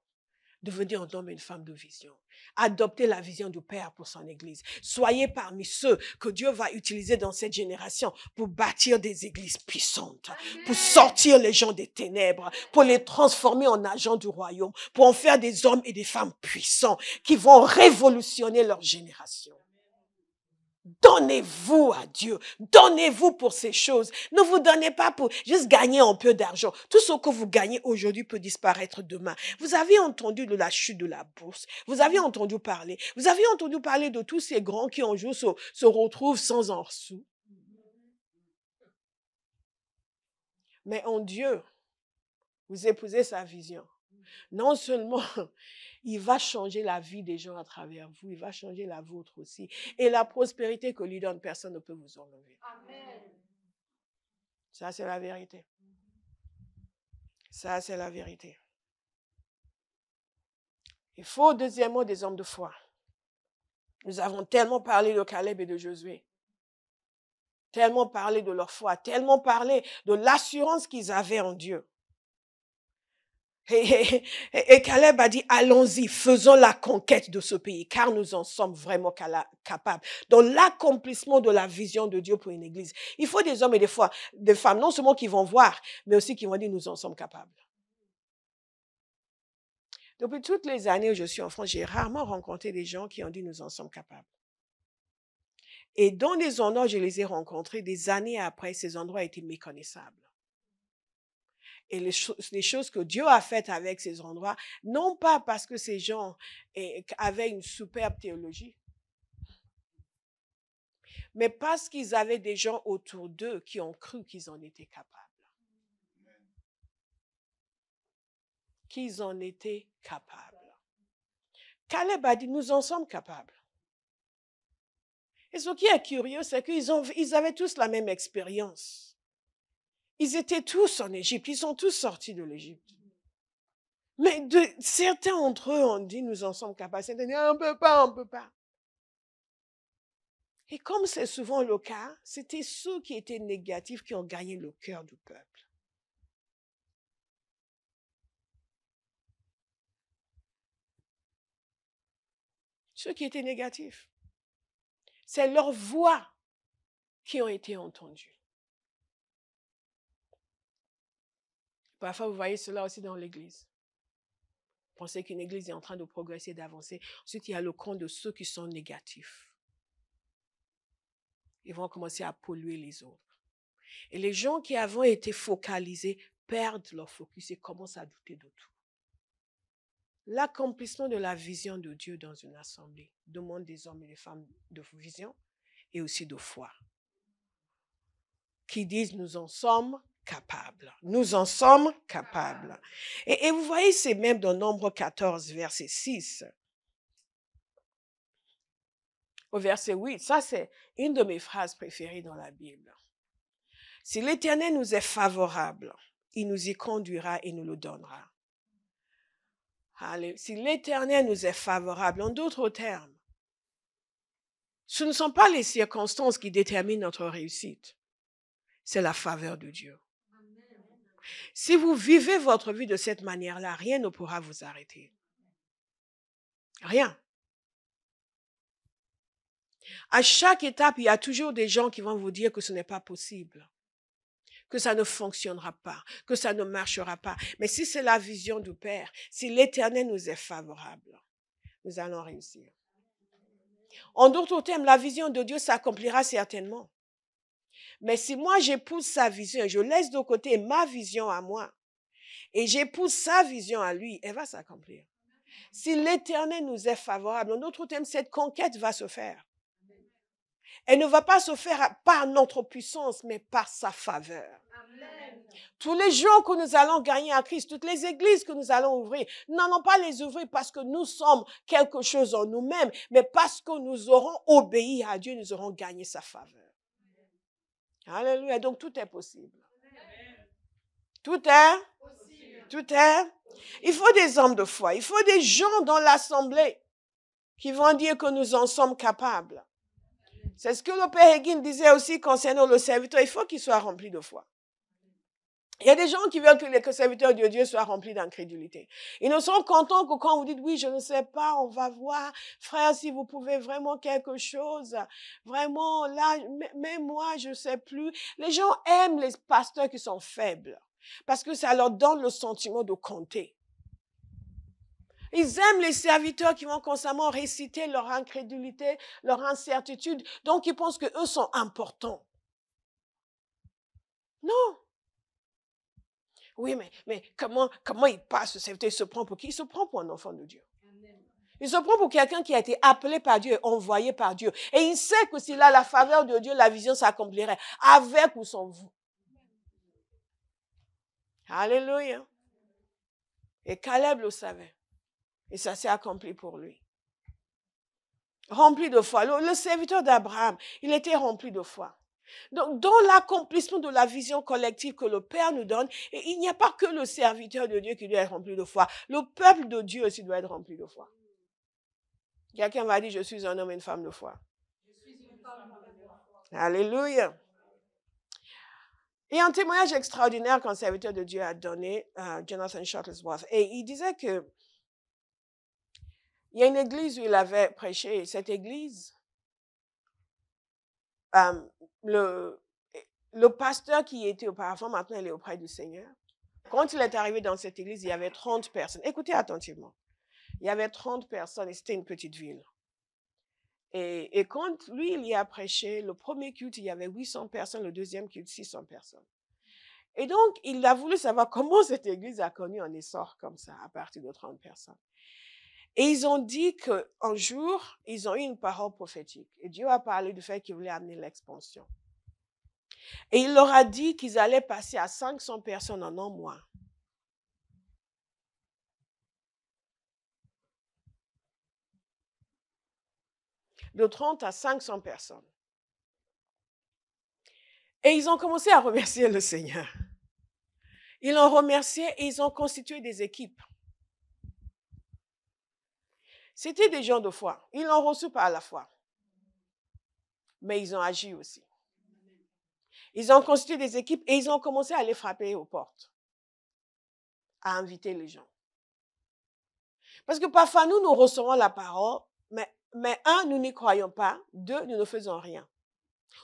Devenez un homme et une femme de vision. Adoptez la vision du Père pour son Église. Soyez parmi ceux que Dieu va utiliser dans cette génération pour bâtir des églises puissantes, pour sortir les gens des ténèbres, pour les transformer en agents du royaume, pour en faire des hommes et des femmes puissants qui vont révolutionner leur génération. Donnez-vous à Dieu. Donnez-vous pour ces choses. Ne vous donnez pas pour juste gagner un peu d'argent. Tout ce que vous gagnez aujourd'hui peut disparaître demain. Vous avez entendu de la chute de la bourse. Vous avez entendu parler. Vous avez entendu parler de tous ces grands qui un jour se retrouvent sans un sou. Mais en Dieu, vous épousez sa vision. Non seulement il va changer la vie des gens à travers vous, il va changer la vôtre aussi. Et la prospérité que lui donne, personne ne peut vous enlever. Amen. Ça, c'est la vérité. Ça, c'est la vérité. Il faut, deuxièmement, des hommes de foi. Nous avons tellement parlé de Caleb et de Josué. Tellement parlé de leur foi. Tellement parlé de l'assurance qu'ils avaient en Dieu. Et Caleb a dit, allons-y, faisons la conquête de ce pays, car nous en sommes vraiment capables. Dans l'accomplissement de la vision de Dieu pour une église, il faut des hommes et des femmes, non seulement qui vont voir, mais aussi qui vont dire, nous en sommes capables. Depuis toutes les années où je suis en France, j'ai rarement rencontré des gens qui ont dit, nous en sommes capables. Et dans des endroits où je les ai rencontrés, des années après, ces endroits étaient méconnaissables. Et les choses que Dieu a faites avec ces endroits, non pas parce que ces gens avaient une superbe théologie, mais parce qu'ils avaient des gens autour d'eux qui ont cru qu'ils en étaient capables. Qu'ils en étaient capables. Caleb a dit, nous en sommes capables. Et ce qui est curieux, c'est qu'ils avaient tous la même expérience. Ils étaient tous en Égypte, ils sont tous sortis de l'Égypte. Mais certains d'entre eux ont dit, nous en sommes capables. Certains ont dit, on ne peut pas. Et comme c'est souvent le cas, c'était ceux qui étaient négatifs qui ont gagné le cœur du peuple. Ceux qui étaient négatifs. C'est leurs voix qui ont été entendues. Parfois, vous voyez cela aussi dans l'Église. Vous pensez qu'une Église est en train de progresser, d'avancer. Ensuite, il y a le camp de ceux qui sont négatifs. Ils vont commencer à polluer les autres. Et les gens qui avant étaient focalisés perdent leur focus et commencent à douter de tout. L'accomplissement de la vision de Dieu dans une assemblée demande des hommes et des femmes de vision et aussi de foi. Qui disent nous en sommes capables. Nous en sommes capables. Et vous voyez, c'est même dans Nombre 14, verset 6. Au verset 8, ça c'est une de mes phrases préférées dans la Bible. Si l'Éternel nous est favorable, il nous y conduira et nous le donnera. Allez, si l'Éternel nous est favorable, en d'autres termes, ce ne sont pas les circonstances qui déterminent notre réussite, c'est la faveur de Dieu. Si vous vivez votre vie de cette manière-là, rien ne pourra vous arrêter. Rien. À chaque étape, il y a toujours des gens qui vont vous dire que ce n'est pas possible, que ça ne fonctionnera pas, que ça ne marchera pas. Mais si c'est la vision du Père, si l'Éternel nous est favorable, nous allons réussir. En d'autres termes, la vision de Dieu s'accomplira certainement. Mais si moi j'épouse sa vision, je laisse de côté ma vision à moi, et j'épouse sa vision à lui, elle va s'accomplir. Si l'Éternel nous est favorable, en d'autres termes, cette conquête va se faire. Elle ne va pas se faire par notre puissance, mais par sa faveur. Amen. Tous les gens que nous allons gagner à Christ, toutes les églises que nous allons ouvrir, nous n'allons pas les ouvrir parce que nous sommes quelque chose en nous-mêmes, mais parce que nous aurons obéi à Dieu, nous aurons gagné sa faveur. Alléluia. Donc tout est possible. Tout est possible. Tout est. Il faut des hommes de foi. Il faut des gens dans l'assemblée qui vont dire que nous en sommes capables. C'est ce que le Père Hagin disait aussi concernant le serviteur. Il faut qu'il soit rempli de foi. Il y a des gens qui veulent que les serviteurs de Dieu soient remplis d'incrédulité. Ils ne sont contents que quand vous dites, oui, je ne sais pas, on va voir, frère, si vous pouvez vraiment quelque chose. Vraiment, là, même moi, je ne sais plus. Les gens aiment les pasteurs qui sont faibles parce que ça leur donne le sentiment de compter. Ils aiment les serviteurs qui vont constamment réciter leur incrédulité, leur incertitude. Donc, ils pensent qu'eux sont importants. Non. Oui, mais comment il passe ce serviteur? Il se prend pour qui? Il se prend pour un enfant de Dieu. Il se prend pour quelqu'un qui a été appelé par Dieu, envoyé par Dieu. Et il sait que s'il a la faveur de Dieu, la vision s'accomplirait avec ou sans vous. Alléluia. Et Caleb le savait. Et ça s'est accompli pour lui. Rempli de foi. Le serviteur d'Abraham, il était rempli de foi. Donc, dans l'accomplissement de la vision collective que le Père nous donne, il n'y a pas que le serviteur de Dieu qui doit être rempli de foi. Le peuple de Dieu aussi doit être rempli de foi. Quelqu'un m'a dit, je suis un homme et une femme de foi. Alléluia. Et un témoignage extraordinaire qu'un serviteur de Dieu a donné, Jonathan Shuttlesworth, et il disait que il y a une église où il avait prêché, et cette église, le pasteur qui était auparavant, maintenant il est auprès du Seigneur. Quand il est arrivé dans cette église, il y avait 30 personnes. Écoutez attentivement. Il y avait 30 personnes et c'était une petite ville. Et quand lui, il y a prêché, le premier culte, il y avait 800 personnes, le deuxième culte, 600 personnes. Et donc, il a voulu savoir comment cette église a connu un essor comme ça, à partir de 30 personnes. Et ils ont dit qu'un jour, ils ont eu une parole prophétique. Et Dieu a parlé du fait qu'il voulait amener l'expansion. Et il leur a dit qu'ils allaient passer à 500 personnes en un mois. De 30 à 500 personnes. Et ils ont commencé à remercier le Seigneur. Ils l'ont remercié et ils ont constitué des équipes. C'était des gens de foi. Ils l'ont reçu par la foi. Mais ils ont agi aussi. Ils ont constitué des équipes et ils ont commencé à aller frapper aux portes. À inviter les gens. Parce que parfois, nous recevons la parole, mais un, nous n'y croyons pas. Deux, nous ne faisons rien.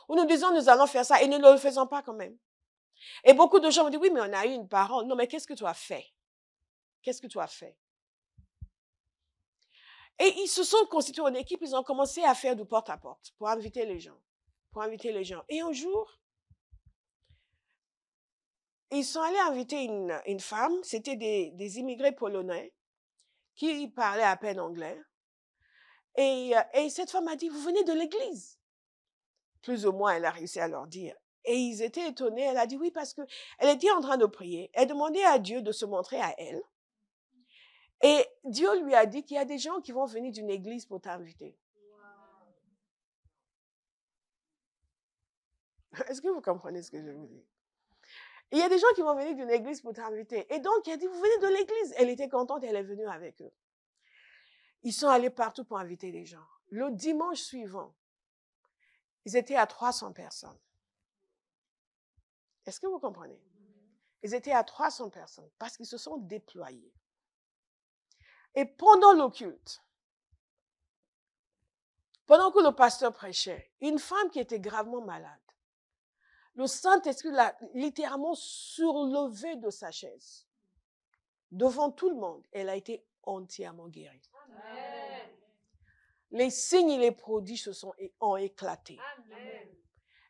Ou nous disons, nous allons faire ça et nous ne le faisons pas quand même. Et beaucoup de gens me disent, oui, mais on a eu une parole. Non, mais qu'est-ce que tu as fait? Qu'est-ce que tu as fait? Et ils se sont constitués en équipe, ils ont commencé à faire du porte-à-porte pour inviter les gens. Et un jour, ils sont allés inviter une femme, c'était des immigrés polonais qui parlaient à peine anglais. Et cette femme a dit, vous venez de l'église? Plus ou moins, elle a réussi à leur dire. Et ils étaient étonnés. Elle a dit oui parce qu'elle était en train de prier. Elle demandait à Dieu de se montrer à elle. Et Dieu lui a dit qu'il y a des gens qui vont venir d'une église pour t'inviter. Est-ce que vous comprenez ce que je vous dis? Il y a des gens qui vont venir d'une église pour t'inviter. Et donc, il a dit, vous venez de l'église. Elle était contente, elle est venue avec eux. Ils sont allés partout pour inviter les gens. Le dimanche suivant, ils étaient à 300 personnes. Est-ce que vous comprenez? Ils étaient à 300 personnes parce qu'ils se sont déployés. Et pendant le culte, pendant que le pasteur prêchait, une femme qui était gravement malade, le Saint-Esprit l'a littéralement surlevé de sa chaise. Devant tout le monde, elle a été entièrement guérie. Amen. Les signes et les prodiges ont éclaté. Amen.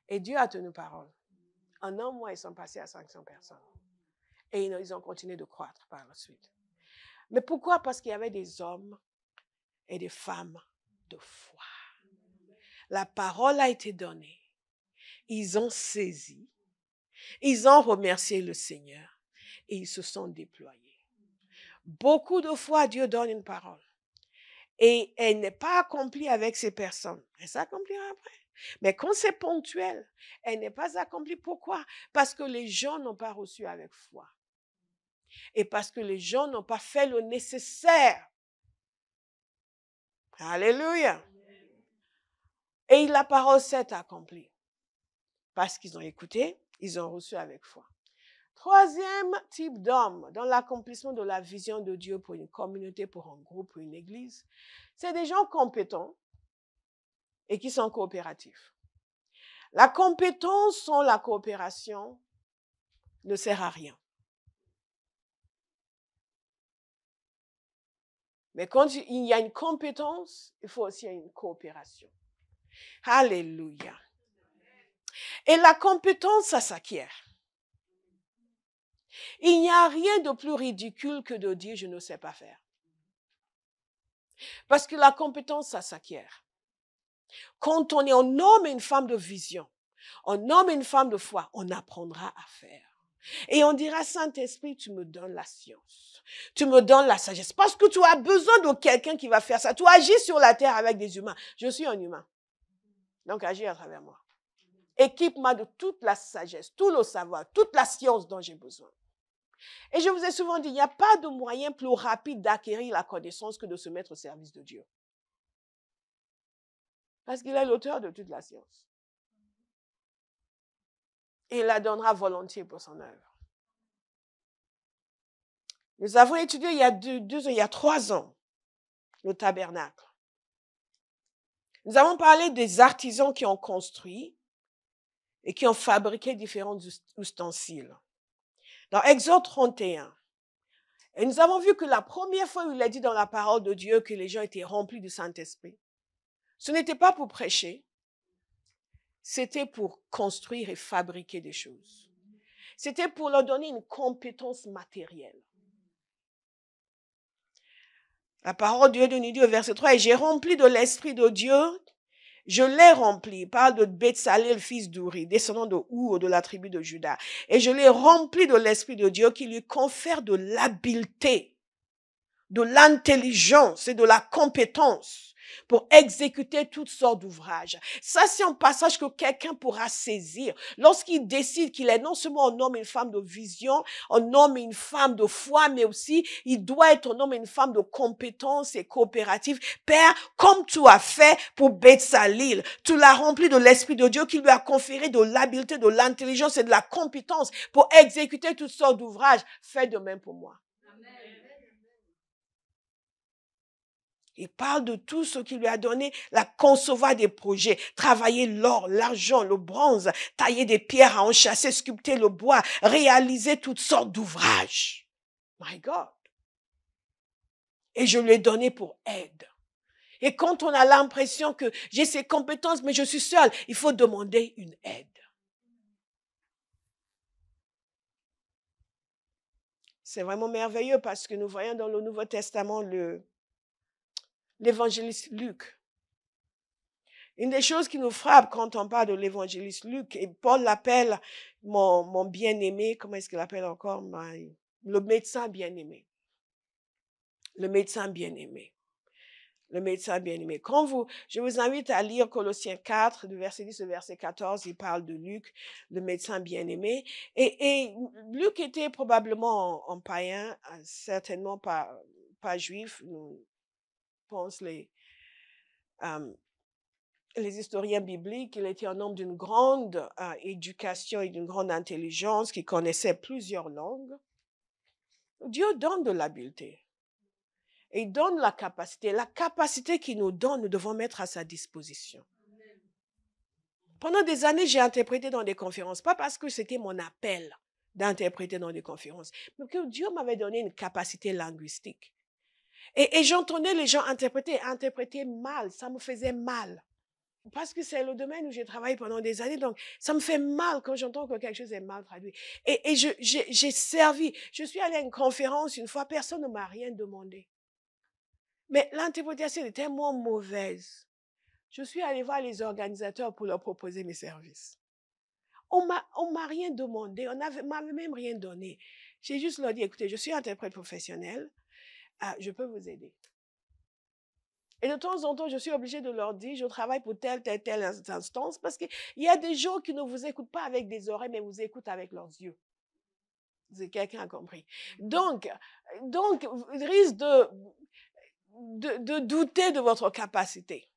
Et Dieu a tenu parole. En un mois, ils sont passés à 500 personnes. Et ils ont continué de croître par la suite. Mais pourquoi? Parce qu'il y avait des hommes et des femmes de foi. La parole a été donnée. Ils ont saisi. Ils ont remercié le Seigneur. Et ils se sont déployés. Beaucoup de fois, Dieu donne une parole. Et elle n'est pas accomplie avec ces personnes. Elle s'accomplira après. Mais quand c'est ponctuel, elle n'est pas accomplie. Pourquoi? Parce que les gens n'ont pas reçu avec foi. Et parce que les gens n'ont pas fait le nécessaire. Alléluia. Et la parole s'est accomplie. Parce qu'ils ont écouté, ils ont reçu avec foi. Troisième type d'homme dans l'accomplissement de la vision de Dieu pour une communauté, pour un groupe, pour une église, c'est des gens compétents et qui sont coopératifs. La compétence sans la coopération ne sert à rien. Mais quand il y a une compétence, il faut aussi une coopération. Alléluia. Et la compétence, ça s'acquiert. Il n'y a rien de plus ridicule que de dire je ne sais pas faire. Parce que la compétence, ça s'acquiert. Quand on est un homme et une femme de vision, un homme et une femme de foi, on apprendra à faire. Et on dira, Saint-Esprit, tu me donnes la science. Tu me donnes la sagesse. Parce que tu as besoin de quelqu'un qui va faire ça. Tu agis sur la terre avec des humains. Je suis un humain. Donc agis à travers moi. Équipe-moi de toute la sagesse, tout le savoir, toute la science dont j'ai besoin. Et je vous ai souvent dit, il n'y a pas de moyen plus rapide d'acquérir la connaissance que de se mettre au service de Dieu. Parce qu'il est l'auteur de toute la science. Et il la donnera volontiers pour son œuvre. Nous avons étudié il y a 3 ans, le tabernacle. Nous avons parlé des artisans qui ont construit et qui ont fabriqué différents ustensiles. Dans Exode 31, et nous avons vu que la première fois où il a dit dans la parole de Dieu que les gens étaient remplis du Saint-Esprit, ce n'était pas pour prêcher, c'était pour construire et fabriquer des choses. C'était pour leur donner une compétence matérielle. La parole de Dieu nous dit au verset 3, « Et j'ai rempli de l'Esprit de Dieu, je l'ai rempli. » Il parle de Betsalel, fils d'Uri, descendant de Our, de la tribu de Juda. « Et je l'ai rempli de l'Esprit de Dieu qui lui confère de l'habileté, de l'intelligence et de la compétence pour exécuter toutes sortes d'ouvrages. » Ça, c'est un passage que quelqu'un pourra saisir lorsqu'il décide qu'il est non seulement un homme et une femme de vision, un homme et une femme de foi, mais aussi il doit être un homme et une femme de compétence et coopérative. Père, comme tu as fait pour Betsalel, tu l'as rempli de l'Esprit de Dieu qui lui a conféré de l'habileté, de l'intelligence et de la compétence pour exécuter toutes sortes d'ouvrages. Fais de même pour moi. Il parle de tout ce qu'il lui a donné, la concevoir des projets, travailler l'or, l'argent, le bronze, tailler des pierres à enchâsser, sculpter le bois, réaliser toutes sortes d'ouvrages. My God. Et je lui ai donné pour aide. Et quand on a l'impression que j'ai ces compétences, mais je suis seule, il faut demander une aide. C'est vraiment merveilleux parce que nous voyons dans le Nouveau Testament l'évangéliste Luc. Une des choses qui nous frappe quand on parle de l'évangéliste Luc, et Paul l'appelle mon bien-aimé, comment est-ce qu'il l'appelle encore? Le médecin bien-aimé. Le médecin bien-aimé. Le médecin bien-aimé. Je vous invite à lire Colossiens 4, du verset 10 au verset 14, il parle de Luc, le médecin bien-aimé. Et Luc était probablement un païen, certainement pas juif, je pense les historiens bibliques, il était un homme d'une grande éducation et d'une grande intelligence, qui connaissait plusieurs langues. Dieu donne de l'habileté. Et il donne la capacité. La capacité qu'il nous donne, nous devons mettre à sa disposition. Pendant des années, j'ai interprété dans des conférences, pas parce que c'était mon appel d'interpréter dans des conférences, mais que Dieu m'avait donné une capacité linguistique. Et j'entendais les gens interpréter mal, ça me faisait mal. Parce que c'est le domaine où j'ai travaillé pendant des années, donc ça me fait mal quand j'entends que quelque chose est mal traduit. Et j'ai servi. Je suis allée à une conférence une fois, personne ne m'a rien demandé. Mais l'interprétation était tellement mauvaise. Je suis allée voir les organisateurs pour leur proposer mes services. On m'a rien demandé, m'avait même rien donné. J'ai juste leur dit, écoutez, je suis interprète professionnel, je peux vous aider. Et de temps en temps, je suis obligée de leur dire, je travaille pour telle instance, parce qu'il y a des gens qui ne vous écoutent pas avec des oreilles, mais vous écoutent avec leurs yeux. Quelqu'un a compris. Donc, risque de douter de votre capacité.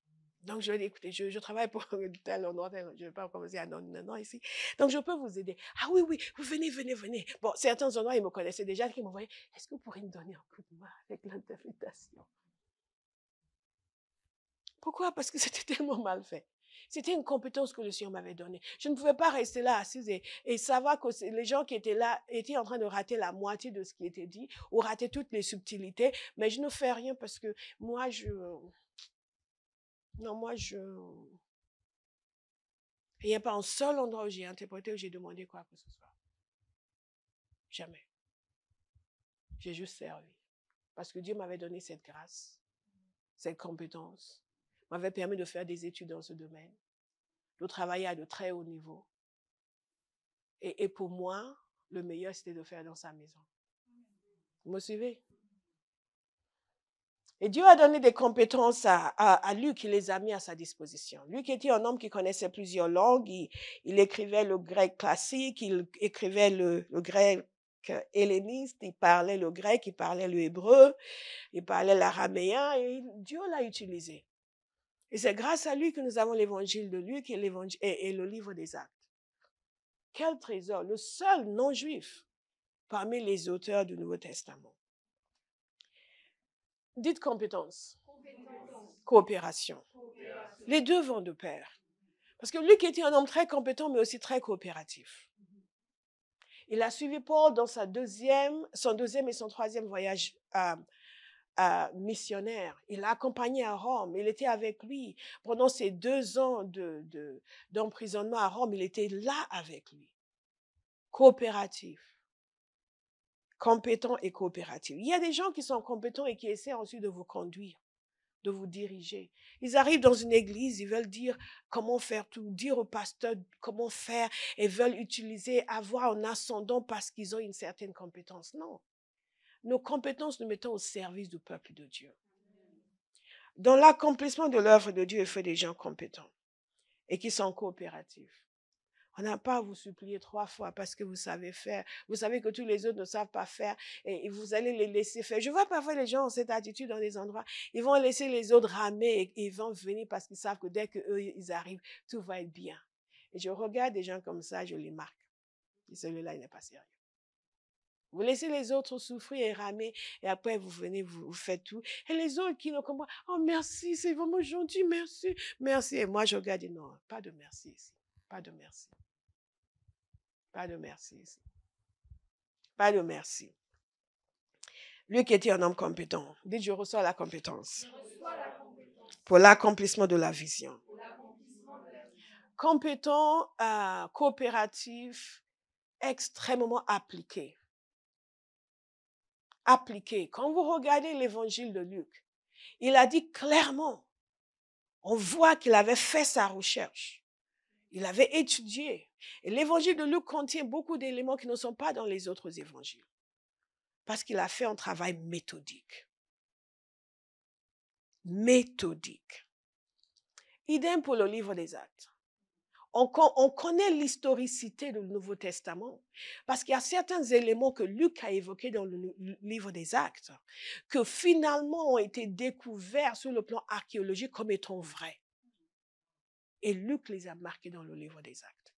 Donc, je lui ai dit, écoutez, je travaille pour tel endroit, je ne vais pas commencer à non ici. Donc, je peux vous aider. Ah oui, venez. Bon, certains endroits, ils me connaissaient déjà, qui m'envoyaient, est-ce que vous pourriez me donner un coup de main avec l'interprétation? Pourquoi? Parce que c'était tellement mal fait. C'était une compétence que le Seigneur m'avait donnée. Je ne pouvais pas rester là assise et savoir que les gens qui étaient là étaient en train de rater la moitié de ce qui était dit ou rater toutes les subtilités. Mais je ne fais rien parce que moi, il n'y a pas un seul endroit où j'ai interprété, où j'ai demandé quoi que ce soit. Jamais. J'ai juste servi. Parce que Dieu m'avait donné cette grâce, cette compétence, m'avait permis de faire des études dans ce domaine, de travailler à de très haut niveau. Et pour moi, le meilleur, c'était de faire dans sa maison. Vous me suivez? Et Dieu a donné des compétences à Luc, il les a mis à sa disposition. Luc était un homme qui connaissait plusieurs langues, il écrivait le grec classique, il écrivait le grec helléniste, il parlait le grec, il parlait le hébreu, il parlait l'araméen, et Dieu l'a utilisé. Et c'est grâce à lui que nous avons l'évangile de Luc et le livre des Actes. Quel trésor, le seul non-juif parmi les auteurs du Nouveau Testament. Dites compétence. Coopération. Les deux vont de pair. Parce que Luc était un homme très compétent, mais aussi très coopératif. Il a suivi Paul dans son deuxième et son troisième voyage missionnaire. Il l'a accompagné à Rome. Il était avec lui. Pendant ces 2 ans d'emprisonnement à Rome, il était là avec lui. Coopératif. Compétent et coopératif. Il y a des gens qui sont compétents et qui essaient ensuite de vous conduire, de vous diriger. Ils arrivent dans une église, ils veulent dire comment faire tout, dire au pasteur comment faire et veulent avoir un ascendant parce qu'ils ont une certaine compétence. Non. Nos compétences nous mettons au service du peuple de Dieu. Dans l'accomplissement de l'œuvre de Dieu, il faut des gens compétents et qui sont coopératifs. On n'a pas à vous supplier 3 fois parce que vous savez faire. Vous savez que tous les autres ne savent pas faire et vous allez les laisser faire. Je vois parfois les gens ont cette attitude dans des endroits. Ils vont laisser les autres ramer et ils vont venir parce qu'ils savent que dès qu'eux, ils arrivent, tout va être bien. Et je regarde des gens comme ça, je les marque. Et celui-là, il n'est pas sérieux. Vous laissez les autres souffrir et ramer et après vous venez, vous faites tout. Et les autres qui ne comprennent pas, oh merci, c'est vraiment gentil, merci, merci. Et moi, je regarde et non, pas de merci ici, pas de merci. Pas de merci ici. Pas de merci. Luc était un homme compétent. Dites, je reçois la compétence. Pour l'accomplissement de la vision. Compétent, coopératif, extrêmement appliqué. Appliqué. Quand vous regardez l'évangile de Luc, il a dit clairement, on voit qu'il avait fait sa recherche. Il avait étudié. Et l'évangile de Luc contient beaucoup d'éléments qui ne sont pas dans les autres évangiles. Parce qu'il a fait un travail méthodique. Méthodique. Idem pour le livre des Actes. On connaît l'historicité du Nouveau Testament parce qu'il y a certains éléments que Luc a évoqués dans le livre des Actes que finalement ont été découverts sur le plan archéologique comme étant vrais. Et Luc les a marqués dans le livre des Actes.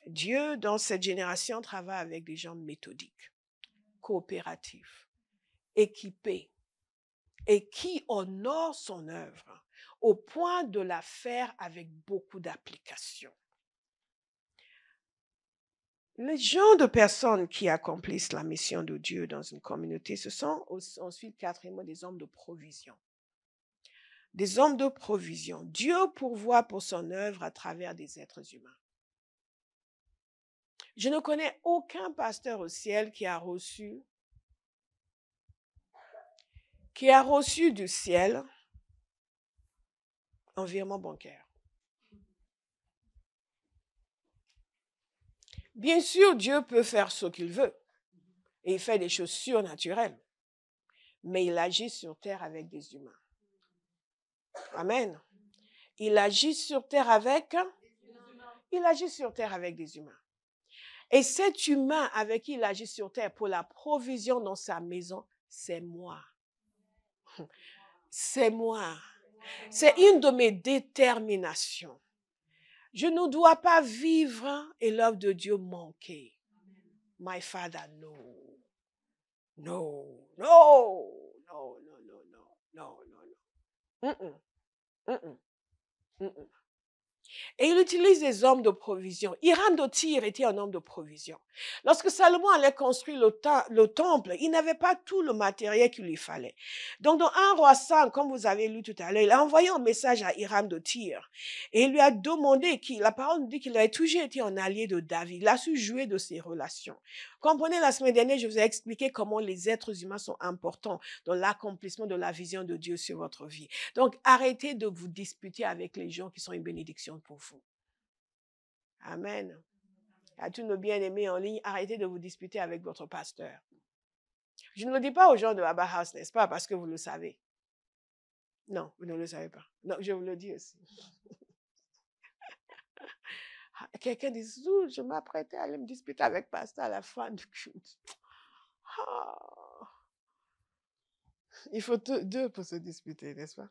Dieu, dans cette génération, travaille avec des gens méthodiques, coopératifs, équipés et qui honorent son œuvre au point de la faire avec beaucoup d'application. Les gens de personnes qui accomplissent la mission de Dieu dans une communauté, ce sont ensuite, quatrièmement, des hommes de provision. Des hommes de provision. Dieu pourvoit pour son œuvre à travers des êtres humains. Je ne connais aucun pasteur au ciel qui a reçu du ciel un virement bancaire. Bien sûr, Dieu peut faire ce qu'il veut et il fait des choses surnaturelles, mais il agit sur terre avec des humains. Amen. Il agit sur terre avec des humains. Et cet humain avec qui il agit sur terre pour la provision dans sa maison, c'est moi. C'est moi. C'est une de mes déterminations. Je ne dois pas vivre et l'œuvre de Dieu manquer. My Father, no. No, no, no, no, no, no, no, no, no. Et il utilise des hommes de provision. Hiram de Tyr était un homme de provision. Lorsque Salomon allait construire le temple, il n'avait pas tout le matériel qu'il lui fallait. Donc, dans 1 Roi 5, comme vous avez lu tout à l'heure, il a envoyé un message à Hiram de Tyr. Et il lui a demandé, la parole nous dit qu'il avait toujours été un allié de David. Il a su jouer de ses relations. Comprenez, la semaine dernière, je vous ai expliqué comment les êtres humains sont importants dans l'accomplissement de la vision de Dieu sur votre vie. Donc, arrêtez de vous disputer avec les gens qui sont une bénédiction pour vous. Amen. À tous nos bien-aimés en ligne, arrêtez de vous disputer avec votre pasteur. Je ne le dis pas aux gens de Abba House, n'est-ce pas, parce que vous le savez. Non, vous ne le savez pas. Non, je vous le dis aussi. Quelqu'un dit, je m'apprêtais à aller me disputer avec le pasteur à la fin du culte. Il faut deux pour se disputer, n'est-ce pas?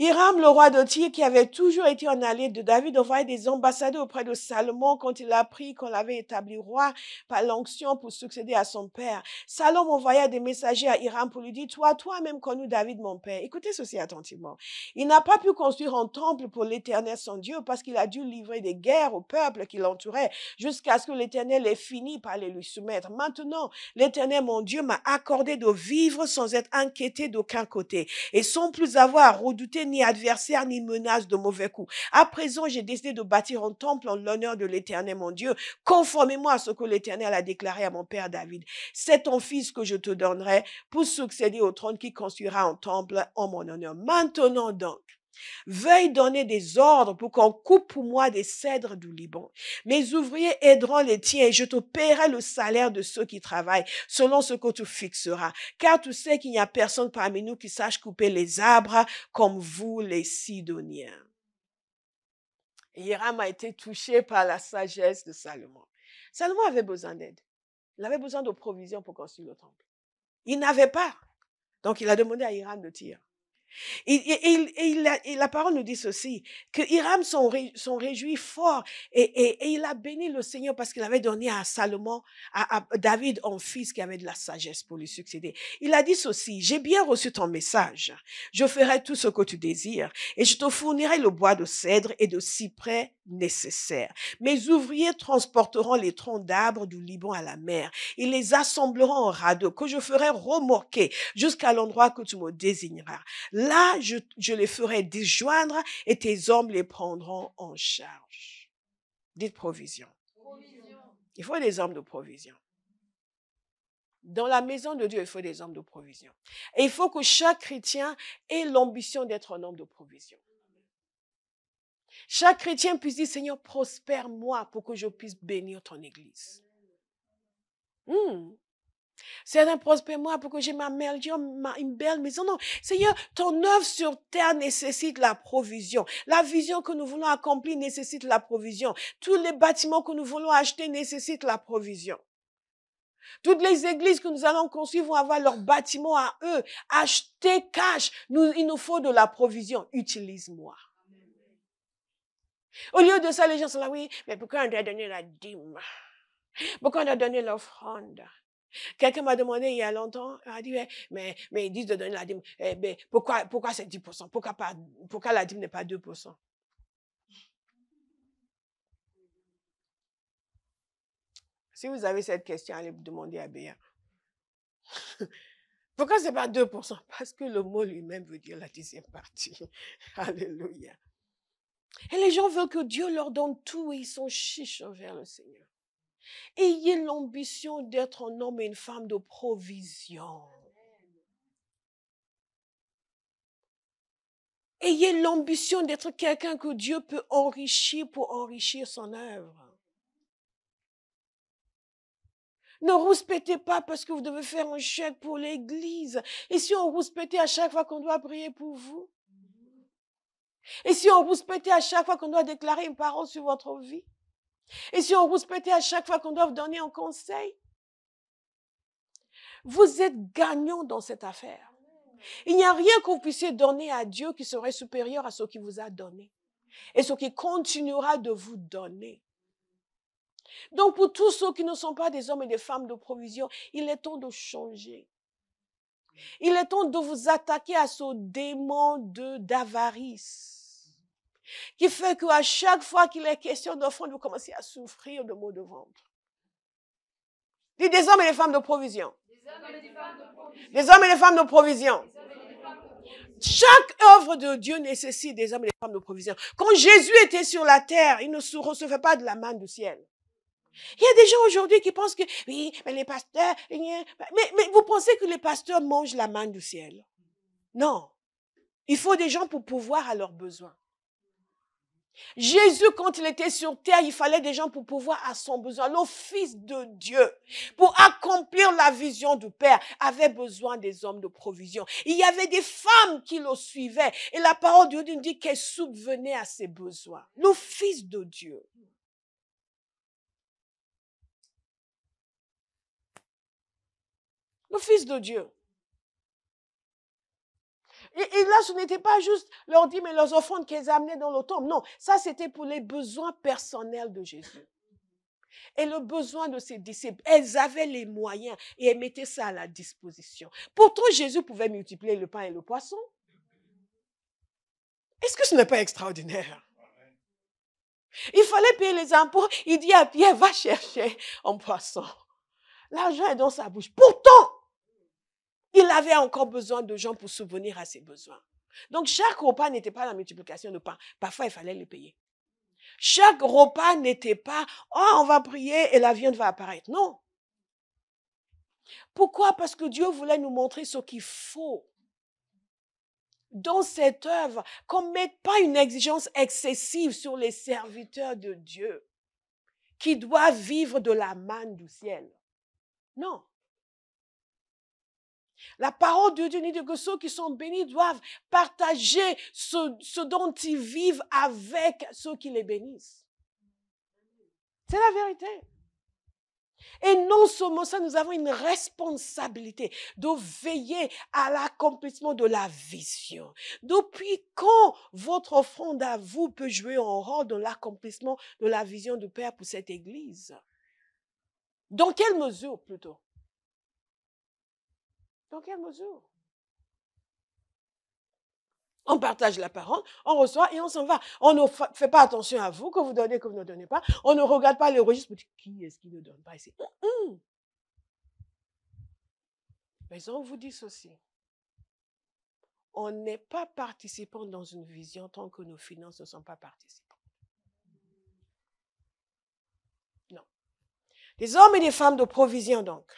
Hiram, le roi de Tyr, qui avait toujours été un allié de David, envoyait des ambassadeurs auprès de Salomon quand il apprit qu'on l'avait établi roi par l'onction pour succéder à son père. Salomon envoya des messagers à Hiram pour lui dire, toi-même connu David, mon père. Écoutez ceci attentivement. Il n'a pas pu construire un temple pour l'Éternel son Dieu parce qu'il a dû livrer des guerres au peuple qui l'entourait jusqu'à ce que l'Éternel ait fini par les lui soumettre. Maintenant, l'Éternel, mon Dieu, m'a accordé de vivre sans être inquiété d'aucun côté et sans plus avoir à redouter ni adversaire, ni menace de mauvais coups. À présent, j'ai décidé de bâtir un temple en l'honneur de l'Éternel, mon Dieu, conformément à ce que l'Éternel a déclaré à mon père David. C'est ton fils que je te donnerai pour succéder au trône qui construira un temple en mon honneur. Maintenant donc, veuille donner des ordres pour qu'on coupe pour moi des cèdres du Liban. Mes ouvriers aideront les tiens et je te paierai le salaire de ceux qui travaillent selon ce que tu fixeras. Car tu sais qu'il n'y a personne parmi nous qui sache couper les arbres comme vous, les Sidoniens. Hiram a été touché par la sagesse de Salomon. Salomon avait besoin d'aide. Il avait besoin de provisions pour construire le temple. Il n'avait pas. Donc, il a demandé à Hiram de Tyr. Et la parole nous dit ceci, que Hiram s'en réjouit fort et il a béni le Seigneur parce qu'il avait donné à Salomon, à David, un fils qui avait de la sagesse pour lui succéder. Il a dit ceci, j'ai bien reçu ton message, je ferai tout ce que tu désires et je te fournirai le bois de cèdre et de cyprès nécessaire. Mes ouvriers transporteront les troncs d'arbres du Liban à la mer. Ils les assembleront en radeaux que je ferai remorquer jusqu'à l'endroit que tu me désigneras. Là, je les ferai disjoindre et tes hommes les prendront en charge. Dites provision. Il faut des hommes de provision. Dans la maison de Dieu, il faut des hommes de provision. Et il faut que chaque chrétien ait l'ambition d'être un homme de provision. Chaque chrétien puisse dire, Seigneur, prospère-moi pour que je puisse bénir ton église. Seigneur, prospère-moi pour que j'ai une belle maison. Non, Seigneur, ton œuvre sur terre nécessite la provision. La vision que nous voulons accomplir nécessite la provision. Tous les bâtiments que nous voulons acheter nécessitent la provision. Toutes les églises que nous allons construire vont avoir leurs bâtiments à eux. Acheter cash. Il nous faut de la provision. Utilise-moi. Au lieu de ça, les gens sont là, oui, mais pourquoi on doit donner la dîme? Pourquoi on doit donner l'offrande? Quelqu'un m'a demandé il y a longtemps, il a dit, mais ils disent de donner la dîme. Pourquoi c'est 10%? Pourquoi la dîme n'est pas 2%? Si vous avez cette question, allez vous demander à Béa. Pourquoi c'est pas 2%? Parce que le mot lui-même veut dire la 10e partie. Alléluia. Et les gens veulent que Dieu leur donne tout et ils sont chiches envers le Seigneur. Ayez l'ambition d'être un homme et une femme de provision. Ayez l'ambition d'être quelqu'un que Dieu peut enrichir pour enrichir son œuvre. Ne rouspétez pas parce que vous devez faire un chèque pour l'église. Et si on rouspétait à chaque fois qu'on doit prier pour vous? Et si on rouspétait à chaque fois qu'on doit déclarer une parole sur votre vie? Et si on rouspétait à chaque fois qu'on doit vous donner un conseil? Vous êtes gagnant dans cette affaire. Il n'y a rien que vous puissiez donner à Dieu qui serait supérieur à ce qu'il vous a donné. Et ce qui continuera de vous donner. Donc pour tous ceux qui ne sont pas des hommes et des femmes de provision, il est temps de changer. Il est temps de vous attaquer à ce démon d'avarice. qui fait qu'à chaque fois qu'il est question d'offrande, vous commencez à souffrir de maux de ventre. Dites des hommes et des femmes de provision. Des hommes et des femmes de provision. Chaque œuvre de Dieu nécessite des hommes et des femmes de provision. Quand Jésus était sur la terre, il ne recevait pas de la manne du ciel. Il y a des gens aujourd'hui qui pensent que, oui, mais les pasteurs, mais vous pensez que les pasteurs mangent la manne du ciel? Non. Il faut des gens pour pouvoir à leurs besoins. Jésus, quand il était sur terre, il fallait des gens pour pouvoir à son besoin. Le Fils de Dieu, pour accomplir la vision du Père, avait besoin des hommes de provision. Il y avait des femmes qui le suivaient. Et la parole de Dieu nous dit qu'elles subvenaient à ses besoins. Le Fils de Dieu. Le Fils de Dieu. Et là, ce n'était pas juste leur dire, mais leurs offrandes qu'elles amenaient dans le tombe. Non, ça c'était pour les besoins personnels de Jésus. Et le besoin de ses disciples, elles avaient les moyens et elles mettaient ça à la disposition. Pourtant, Jésus pouvait multiplier le pain et le poisson. Est-ce que ce n'est pas extraordinaire? Il fallait payer les impôts. Il dit à Pierre, va chercher un poisson. L'argent est dans sa bouche. Pourtant, il avait encore besoin de gens pour subvenir à ses besoins. Donc, chaque repas n'était pas la multiplication de pain. Parfois, il fallait les payer. Chaque repas n'était pas, oh, on va prier et la viande va apparaître. Non. Pourquoi? Parce que Dieu voulait nous montrer ce qu'il faut dans cette œuvre, qu'on ne mette pas une exigence excessive sur les serviteurs de Dieu qui doivent vivre de la manne du ciel. Non. La parole de Dieu dit que ceux qui sont bénis doivent partager ce dont ils vivent avec ceux qui les bénissent. C'est la vérité. Et non seulement ça, nous avons une responsabilité de veiller à l'accomplissement de la vision. Depuis quand votre offrande à vous peut jouer un rôle dans l'accomplissement de la vision du Père pour cette Église? Dans quelle mesure plutôt? Dans quelle mesure? On partage la parole, on reçoit et on s'en va. On ne fait pas attention à vous, que vous donnez, que vous ne donnez pas. On ne regarde pas les registres pour dire qui est-ce qui ne donne pas ici. Mais on vous dit ceci. On n'est pas participant dans une vision tant que nos finances ne sont pas participantes. Non. Des hommes et des femmes de provision donc.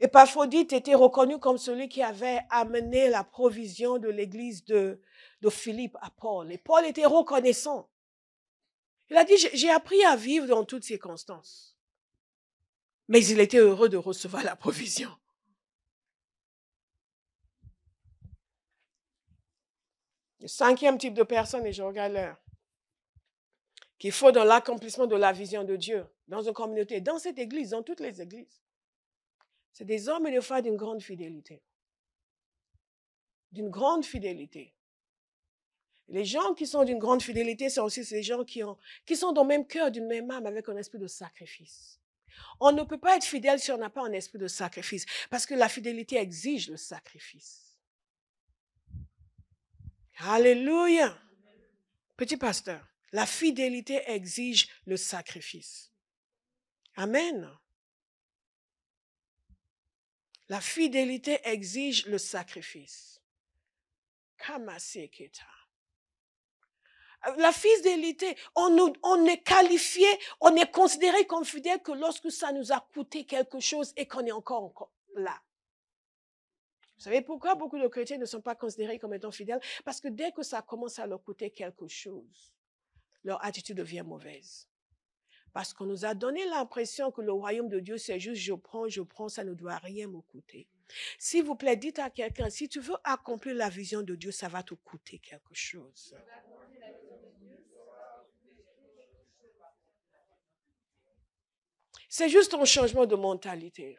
Épaphrodite était reconnu comme celui qui avait amené la provision de l'église de Philippe à Paul. Et Paul était reconnaissant. Il a dit, j'ai appris à vivre dans toutes circonstances. Mais il était heureux de recevoir la provision. Le cinquième type de personne, et je regarde l'heure, qu'il faut dans l'accomplissement de la vision de Dieu, dans une communauté, dans cette église, dans toutes les églises. C'est des hommes et des femmes d'une grande fidélité. D'une grande fidélité. Les gens qui sont d'une grande fidélité, c'est aussi ces gens qui sont dans le même cœur, d'une même âme, avec un esprit de sacrifice. On ne peut pas être fidèle si on n'a pas un esprit de sacrifice, parce que la fidélité exige le sacrifice. Alléluia. Petit pasteur, la fidélité exige le sacrifice. Amen. La fidélité exige le sacrifice. Kamaseketa. La fidélité, on est qualifié, on est considéré comme fidèle que lorsque ça nous a coûté quelque chose et qu'on est encore là. Vous savez pourquoi beaucoup de chrétiens ne sont pas considérés comme étant fidèles? Parce que dès que ça commence à leur coûter quelque chose, leur attitude devient mauvaise. Parce qu'on nous a donné l'impression que le royaume de Dieu, c'est juste je prends, ça ne doit rien me coûter. S'il vous plaît, dites à quelqu'un, si tu veux accomplir la vision de Dieu, ça va te coûter quelque chose. C'est juste un changement de mentalité.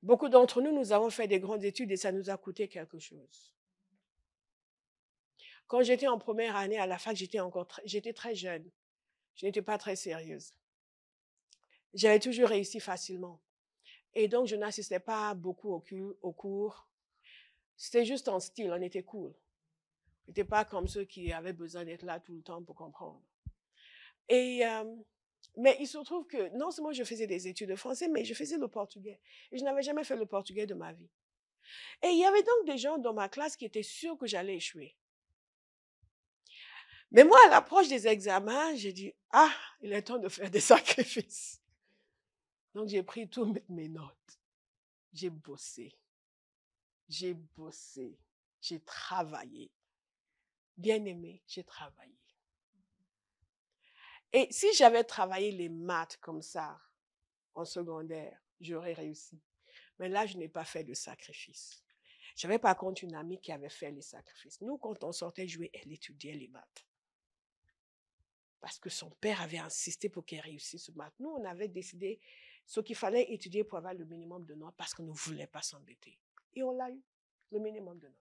Beaucoup d'entre nous, nous avons fait des grandes études et ça nous a coûté quelque chose. Quand j'étais en première année à la fac, j'étais très jeune. Je n'étais pas très sérieuse. J'avais toujours réussi facilement. Et donc, je n'assistais pas beaucoup aux cours. C'était juste en style, on était cool. Je n'étais pas comme ceux qui avaient besoin d'être là tout le temps pour comprendre. Et, mais il se trouve que non seulement je faisais des études de français, mais je faisais le portugais. Et je n'avais jamais fait le portugais de ma vie. Et il y avait donc des gens dans ma classe qui étaient sûrs que j'allais échouer. Mais moi, à l'approche des examens, j'ai dit, ah, il est temps de faire des sacrifices. Donc, j'ai pris toutes mes notes. J'ai bossé. J'ai bossé. J'ai travaillé. Bien aimé, j'ai travaillé. Et si j'avais travaillé les maths comme ça, en secondaire, j'aurais réussi. Mais là, je n'ai pas fait de sacrifice. J'avais par contre une amie qui avait fait les sacrifices. Nous, quand on sortait jouer, elle étudiait les maths. Parce que son père avait insisté pour qu'elle réussisse ce maths. Nous, on avait décidé ce qu'il fallait étudier pour avoir le minimum de notes parce qu'on ne voulait pas s'embêter. Et on l'a eu, le minimum de notes.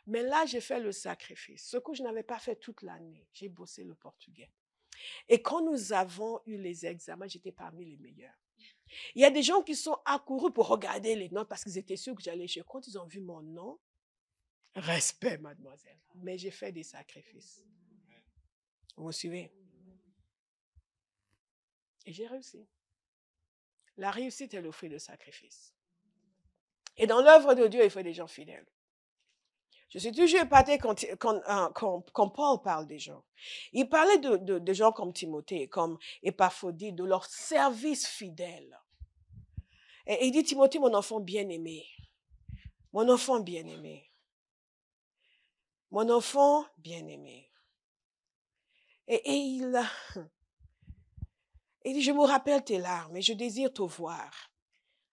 Mais là, j'ai fait le sacrifice. Ce que je n'avais pas fait toute l'année, j'ai bossé le portugais. Et quand nous avons eu les examens, j'étais parmi les meilleurs. Il y a des gens qui sont accourus pour regarder les notes parce qu'ils étaient sûrs que j'allais échouer. Quand ils ont vu mon nom, respect, mademoiselle. Mais j'ai fait des sacrifices. Vous me suivez? Et j'ai réussi. La réussite est le fruit de sacrifice. Et dans l'œuvre de Dieu, il faut des gens fidèles. Je suis toujours épatée quand Paul parle des gens. Il parlait de gens comme Timothée, comme Épaphrodite, de leur service fidèle. Et il dit, Timothée, mon enfant bien-aimé. Mon enfant bien-aimé. Mon enfant bien-aimé. Et il dit, je me rappelle tes larmes et je désire te voir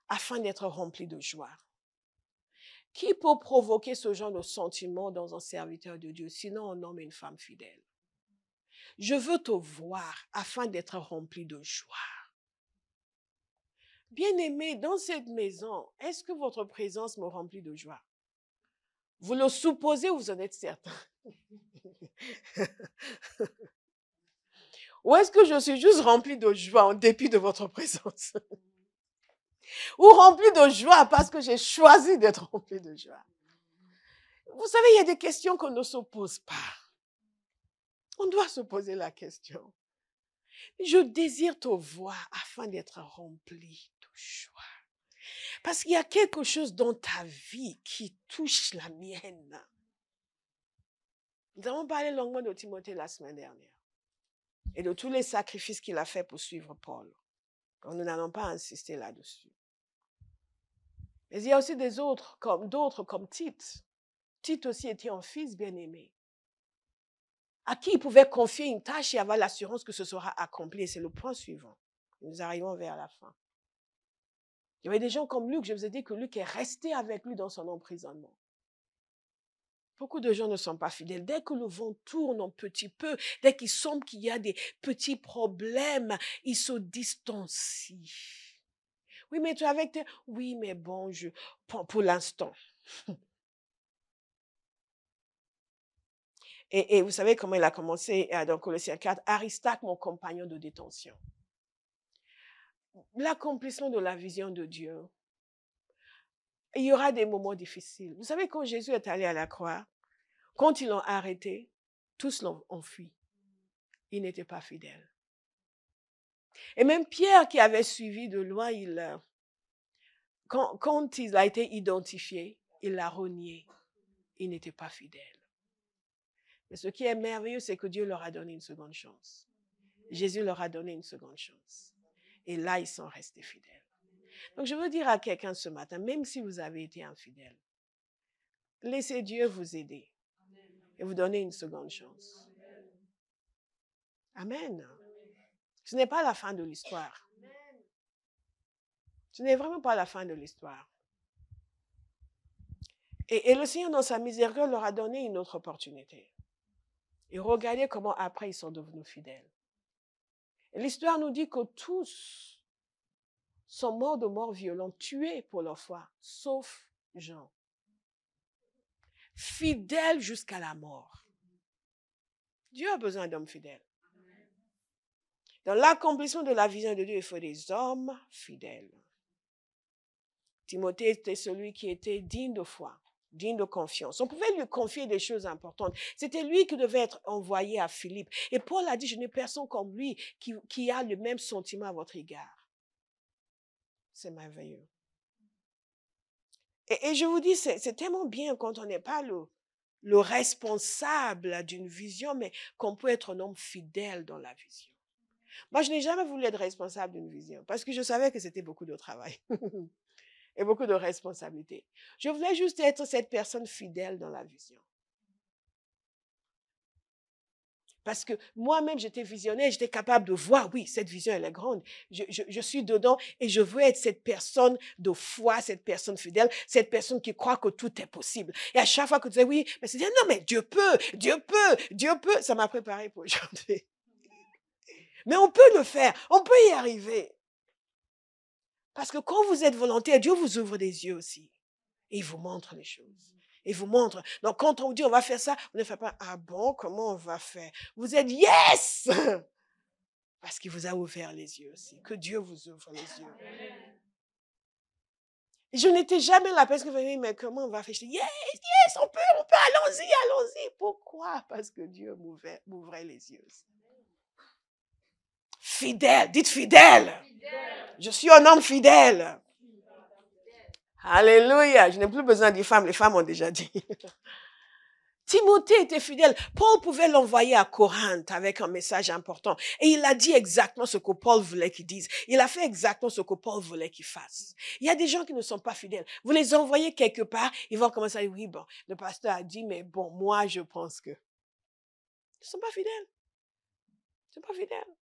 afin d'être rempli de joie. Qui peut provoquer ce genre de sentiment dans un serviteur de Dieu, sinon un homme et une femme fidèles? Je veux te voir afin d'être rempli de joie. Bien-aimé, dans cette maison, est-ce que votre présence me remplit de joie? Vous le supposez ou vous en êtes certain? Ou est-ce que je suis juste rempli de joie en dépit de votre présence? Ou rempli de joie parce que j'ai choisi d'être rempli de joie? Vous savez, il y a des questions qu'on ne se pose pas. On doit se poser la question. Je désire te voir afin d'être rempli de joie. Parce qu'il y a quelque chose dans ta vie qui touche la mienne. Nous avons parlé longuement de Timothée la semaine dernière et de tous les sacrifices qu'il a fait pour suivre Paul. Nous n'allons pas insister là-dessus. Mais il y a aussi d'autres comme Tite. Tite aussi était un fils bien-aimé, à qui il pouvait confier une tâche et avoir l'assurance que ce sera accompli. Et c'est le point suivant. Nous arrivons vers la fin. Il y avait des gens comme Luc, je vous ai dit que Luc est resté avec lui dans son emprisonnement. Beaucoup de gens ne sont pas fidèles. Dès que le vent tourne un petit peu, dès qu'il semble qu'il y a des petits problèmes, ils se distancient. Oui, mais tu es avec tes... Oui, mais bon, pour l'instant. Et vous savez comment il a commencé dans Colossiens 4? Aristarque, mon compagnon de détention. L'accomplissement de la vision de Dieu. Il y aura des moments difficiles. Vous savez, quand Jésus est allé à la croix, quand ils l'ont arrêté, tous l'ont fui. Il n'était pas fidèle. Et même Pierre, qui avait suivi de loin, quand il a été identifié, il l'a renié. Il n'était pas fidèle. Mais ce qui est merveilleux, c'est que Dieu leur a donné une seconde chance. Jésus leur a donné une seconde chance. Et là, ils sont restés fidèles. Donc, je veux dire à quelqu'un ce matin, même si vous avez été infidèle, laissez Dieu vous aider et vous donner une seconde chance. Amen. Ce n'est pas la fin de l'histoire. Ce n'est vraiment pas la fin de l'histoire. Et le Seigneur, dans sa miséricorde, leur a donné une autre opportunité. Et regardez comment après ils sont devenus fidèles. Et l'histoire nous dit que tous sont morts de mort violente, tués pour leur foi, sauf Jean. Fidèle jusqu'à la mort. Dieu a besoin d'hommes fidèles. Dans l'accomplissement de la vision de Dieu, il faut des hommes fidèles. Timothée était celui qui était digne de foi. digne de confiance. On pouvait lui confier des choses importantes. C'était lui qui devait être envoyé à Philippe. Et Paul a dit, je n'ai personne comme lui qui a le même sentiment à votre égard. C'est merveilleux. Et je vous dis, c'est tellement bien quand on n'est pas le responsable d'une vision, mais qu'on peut être un homme fidèle dans la vision. Moi, je n'ai jamais voulu être responsable d'une vision parce que je savais que c'était beaucoup de travail et beaucoup de responsabilités. Je voulais juste être cette personne fidèle dans la vision. Parce que moi-même, j'étais visionnaire, j'étais capable de voir, oui, cette vision, elle est grande. Je suis dedans et je veux être cette personne de foi, cette personne fidèle, cette personne qui croit que tout est possible. Et à chaque fois que tu dis oui, mais c'est dire, non, mais Dieu peut, Dieu peut, Dieu peut. Ça m'a préparé pour aujourd'hui. Mais on peut le faire, on peut y arriver. Parce que quand vous êtes volontaire, Dieu vous ouvre des yeux aussi. Et il vous montre les choses. Il vous montre. Donc, quand on dit on va faire ça, on ne fait pas, ah bon, comment on va faire? Vous êtes yes! Parce qu'il vous a ouvert les yeux aussi. Que Dieu vous ouvre les yeux. Je n'étais jamais la personne qui venait, mais comment on va faire? Je dis, yes, yes, on peut, allons-y, allons-y. Pourquoi? Parce que Dieu m'ouvrait les yeux aussi. Fidèle, dites fidèle. Je suis un homme fidèle. Alléluia. Je n'ai plus besoin des femmes. Les femmes ont déjà dit. Timothée était fidèle. Paul pouvait l'envoyer à Corinthe avec un message important. Et il a dit exactement ce que Paul voulait qu'il dise. Il a fait exactement ce que Paul voulait qu'il fasse. Il y a des gens qui ne sont pas fidèles. Vous les envoyez quelque part, ils vont commencer à dire, oui, bon, le pasteur a dit, mais bon, moi, je pense que. Ils ne sont pas fidèles. Ils ne sont pas fidèles.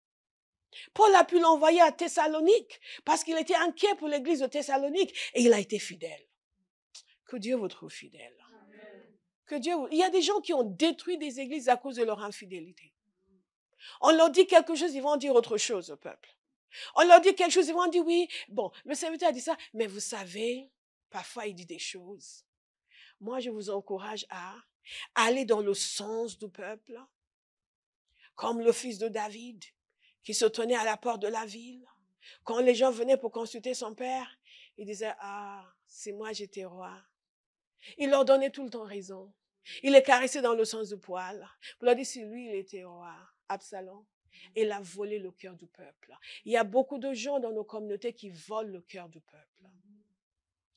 Paul a pu l'envoyer à Thessalonique parce qu'il était inquiet pour l'église de Thessalonique et il a été fidèle. Que Dieu vous trouve fidèle. Que Dieu vous... Il y a des gens qui ont détruit des églises à cause de leur infidélité. On leur dit quelque chose, ils vont dire autre chose au peuple. On leur dit quelque chose, ils vont dire oui, bon, le serviteur a dit ça, mais vous savez, parfois il dit des choses. Moi, je vous encourage à aller dans le sens du peuple, comme le fils de David, qui se tenait à la porte de la ville. Quand les gens venaient pour consulter son père, il disait, ah, c'est moi, j'étais roi. Il leur donnait tout le temps raison. Il les caressait dans le sens du poil. Pour leur dire, si lui, il était roi, Absalom, il a volé le cœur du peuple. Il y a beaucoup de gens dans nos communautés qui volent le cœur du peuple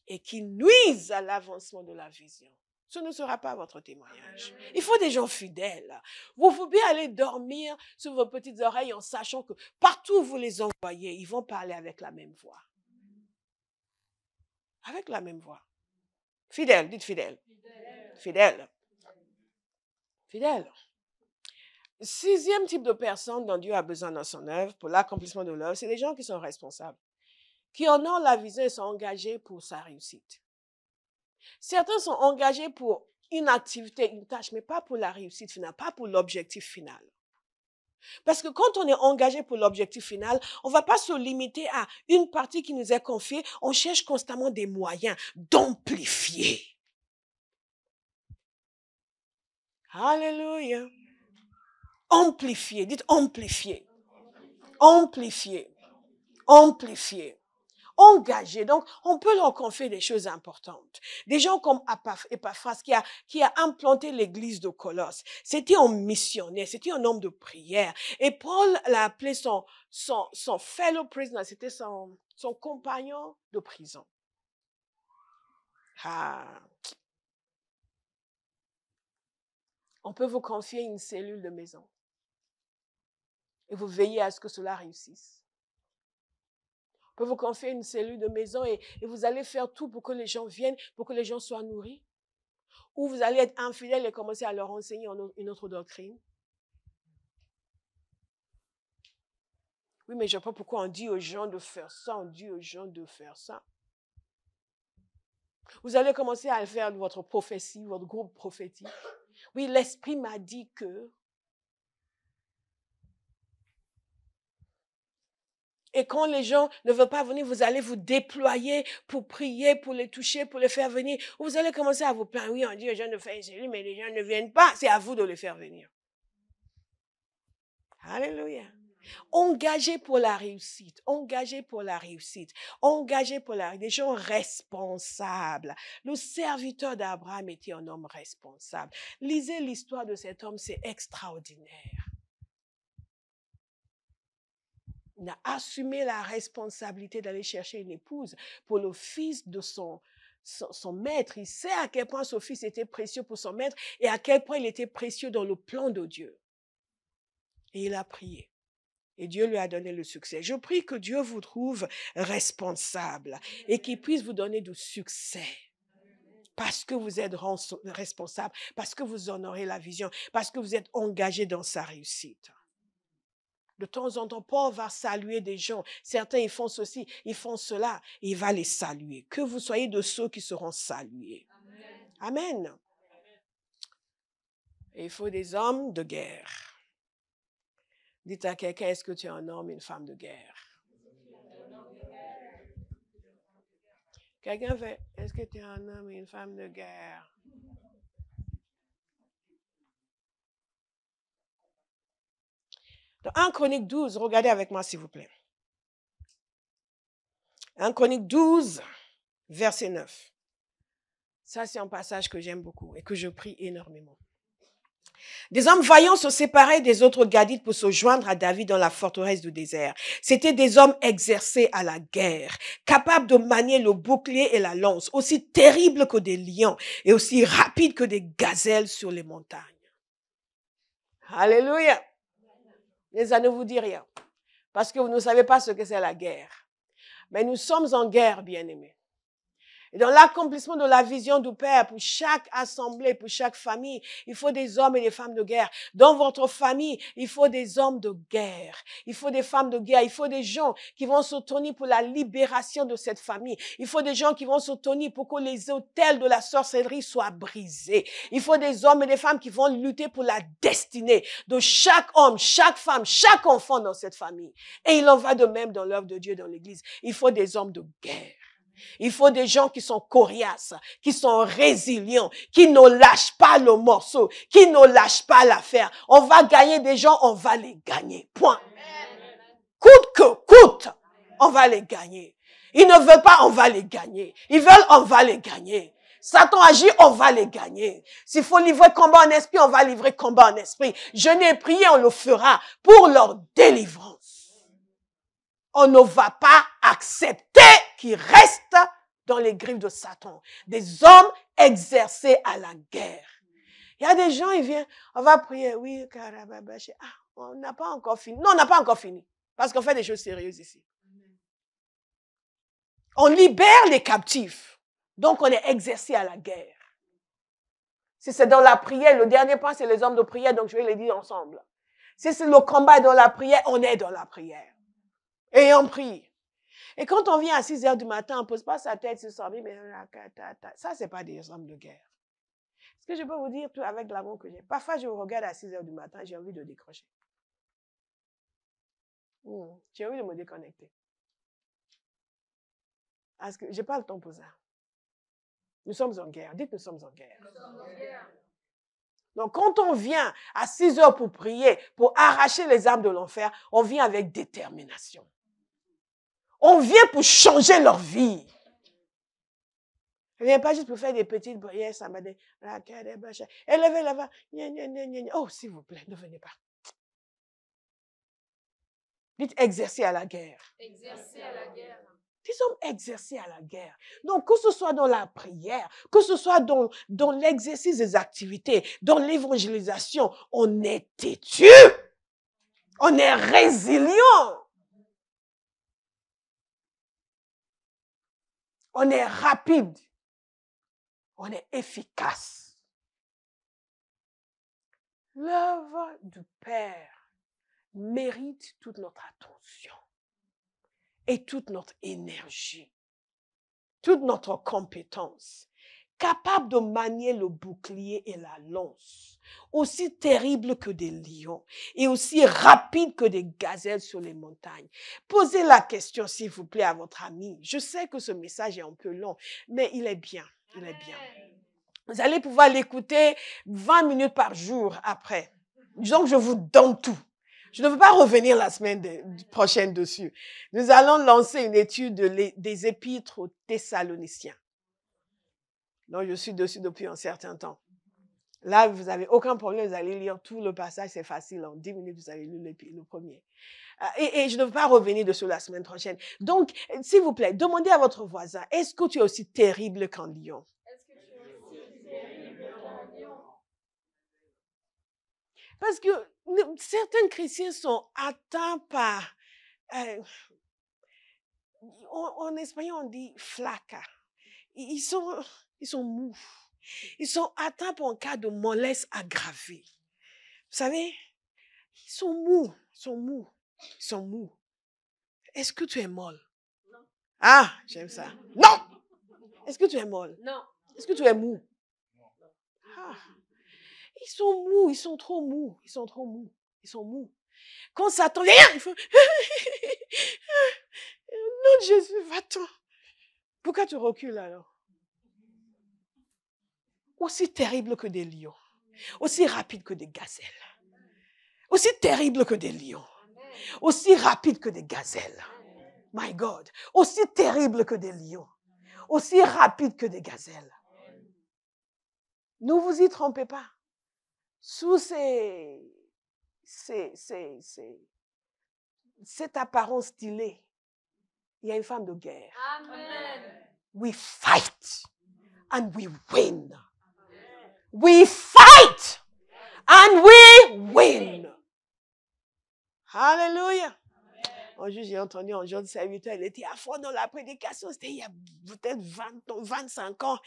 et qui nuisent à l'avancement de la vision. Ce ne sera pas votre témoignage. Il faut des gens fidèles. Vous pouvez aller dormir sur vos petites oreilles en sachant que partout où vous les envoyez, ils vont parler avec la même voix. Avec la même voix. Fidèle, dites fidèle. Fidèle. Fidèle. 6e type de personne dont Dieu a besoin dans son œuvre, pour l'accomplissement de l'œuvre, c'est les gens qui sont responsables, qui en ont la vision et sont engagés pour sa réussite. Certains sont engagés pour une activité, une tâche, mais pas pour la réussite finale, pas pour l'objectif final. Parce que quand on est engagé pour l'objectif final, on ne va pas se limiter à une partie qui nous est confiée, on cherche constamment des moyens d'amplifier. Alléluia. Amplifier, dites amplifier. Amplifier. Amplifier. Engagés. Donc, on peut leur confier des choses importantes. Des gens comme Epaphras qui a implanté l'église de Colosse. C'était un missionnaire, c'était un homme de prière. Et Paul l'a appelé son fellow prisoner, c'était son compagnon de prison. Ah. On peut vous confier une cellule de maison. Et vous veillez à ce que cela réussisse. On peut vous confier une cellule de maison et vous allez faire tout pour que les gens viennent, pour que les gens soient nourris. Ou vous allez être infidèle et commencer à leur enseigner une autre doctrine. Oui, mais je ne sais pas pourquoi on dit aux gens de faire ça, on dit aux gens de faire ça. Vous allez commencer à faire votre prophétie, votre groupe prophétique. Oui, l'Esprit m'a dit que... Et quand les gens ne veulent pas venir, vous allez vous déployer pour prier, pour les toucher, pour les faire venir. Vous allez commencer à vous plaindre. Oui, on dit aux gens de faire une cellule, mais les gens ne viennent pas. C'est à vous de les faire venir. Alléluia. Engagés pour la réussite, engagés pour la réussite, engagés pour la réussite, des gens responsables. Le serviteur d'Abraham était un homme responsable. Lisez l'histoire de cet homme, c'est extraordinaire. Il a assumé la responsabilité d'aller chercher une épouse pour le fils de son maître. Il sait à quel point son fils était précieux pour son maître et à quel point il était précieux dans le plan de Dieu. Et il a prié. Et Dieu lui a donné le succès. Je prie que Dieu vous trouve responsable et qu'il puisse vous donner du succès. Parce que vous êtes responsable, parce que vous honorez la vision, parce que vous êtes engagé dans sa réussite. De temps en temps, Paul va saluer des gens. Certains, ils font ceci, ils font cela. Et il va les saluer. Que vous soyez de ceux qui seront salués. Amen. Amen. Et il faut des hommes de guerre. Dites à quelqu'un, est-ce que tu es un homme, une femme de guerre? Quelqu'un fait, est-ce que tu es un homme et une femme de guerre? Dans 1 Chronique 12, regardez avec moi s'il vous plaît. 1 Chronique 12, verset 9. Ça, c'est un passage que j'aime beaucoup et que je prie énormément. Des hommes vaillants se séparaient des autres Gadites pour se joindre à David dans la forteresse du désert. C'étaient des hommes exercés à la guerre, capables de manier le bouclier et la lance, aussi terribles que des lions et aussi rapides que des gazelles sur les montagnes. Alléluia. Mais ça ne vous dit rien, parce que vous ne savez pas ce que c'est la guerre. Mais nous sommes en guerre, bien-aimés. Et dans l'accomplissement de la vision du Père, pour chaque assemblée, pour chaque famille, il faut des hommes et des femmes de guerre. Dans votre famille, il faut des hommes de guerre. Il faut des femmes de guerre. Il faut des gens qui vont se tenir pour la libération de cette famille. Il faut des gens qui vont se tenir pour que les autels de la sorcellerie soient brisés. Il faut des hommes et des femmes qui vont lutter pour la destinée de chaque homme, chaque femme, chaque enfant dans cette famille. Et il en va de même dans l'œuvre de Dieu dans l'Église. Il faut des hommes de guerre. Il faut des gens qui sont coriaces, qui sont résilients, qui ne lâchent pas le morceau, qui ne lâchent pas l'affaire. On va gagner des gens, on va les gagner. Point. Coûte que coûte, on va les gagner. Ils ne veulent pas, on va les gagner. Ils veulent, on va les gagner. Satan agit, on va les gagner. S'il faut livrer combat en esprit, on va livrer combat en esprit. Jeûner et prier, on le fera pour leur délivrance. On ne va pas accepter qu'ils restent dans les griffes de Satan. Des hommes exercés à la guerre. Il y a des gens, ils viennent, on va prier, oui, on n'a pas encore fini. Non, on n'a pas encore fini. Parce qu'on fait des choses sérieuses ici. On libère les captifs. Donc, on est exercé à la guerre. Si c'est dans la prière, le dernier point, c'est les hommes de prière, donc je vais les dire ensemble. Si c'est le combat dans la prière, on est dans la prière. Et on prie. Et quand on vient à 6 heures du matin, on ne pose pas sa tête sur son lit, mais ça, ce n'est pas des hommes de guerre. Ce que je peux vous dire, tout avec l'amour que j'ai. Parfois, je vous regarde à 6 heures du matin, j'ai envie de décrocher. J'ai envie de me déconnecter. Parce que je n'ai pas le temps pour ça. Nous sommes en guerre. Dites, nous sommes en guerre. Nous sommes en guerre. Donc, quand on vient à 6 heures pour prier, pour arracher les armes de l'enfer, on vient avec détermination. On vient pour changer leur vie. On ne vient pas juste pour faire des petites prières, ça m'a dit, élevez là-bas. Oh, s'il vous plaît, ne venez pas. Dites exercer à la guerre. Exercer à la guerre. Ils sont exercés à la guerre. Donc, que ce soit dans la prière, que ce soit dans l'exercice des activités, dans l'évangélisation, on est têtu. On est résilient. On est rapide. On est efficace. L'œuvre du Père mérite toute notre attention et toute notre énergie, toute notre compétence, capable de manier le bouclier et la lance, aussi terrible que des lions et aussi rapide que des gazelles sur les montagnes. Posez la question, s'il vous plaît, à votre ami. Je sais que ce message est un peu long, mais il est bien, il est bien. Vous allez pouvoir l'écouter 20 minutes par jour après. Disons que je vous donne tout. Je ne veux pas revenir la semaine prochaine dessus. Nous allons lancer une étude des épîtres aux Thessaloniciens. Donc, je suis dessus depuis un certain temps. Là, vous n'avez aucun problème, vous allez lire tout le passage, c'est facile. En 10 minutes, vous avez lu le premier. Et je ne veux pas revenir dessus la semaine prochaine. Donc, s'il vous plaît, demandez à votre voisin, est-ce que tu es aussi terrible qu'un lion? Est-ce que tu es aussi terrible qu'un lion? Parce que certains chrétiens sont atteints par, en espagnol on dit flaca. Ils sont mous. Ils sont atteints par un cas de mollesse aggravée. Vous savez, ils sont mous. Est-ce que tu es molle? Non. Ah, j'aime ça. Non! Est-ce que tu es molle? Non. Est-ce que tu es mou? Ah. Ils sont mous, ils sont trop mous. Quand Satan vient, il faut... Non, Jésus, va-t'en. Pourquoi tu recules alors? Aussi terrible que des lions. Aussi rapide que des gazelles. Aussi terrible que des lions. Aussi rapide que des gazelles. My God. Aussi terrible que des lions. Aussi rapide que des gazelles. Ne vous y trompez pas. Sous cette apparence stylée, il y a une femme de guerre. Amen. We fight and we win. We fight and we win. Hallelujah. Un jour, j'ai entendu un jeune serviteur, il était à fond dans la prédication, c'était il y a peut-être 20 ans, 25 ans.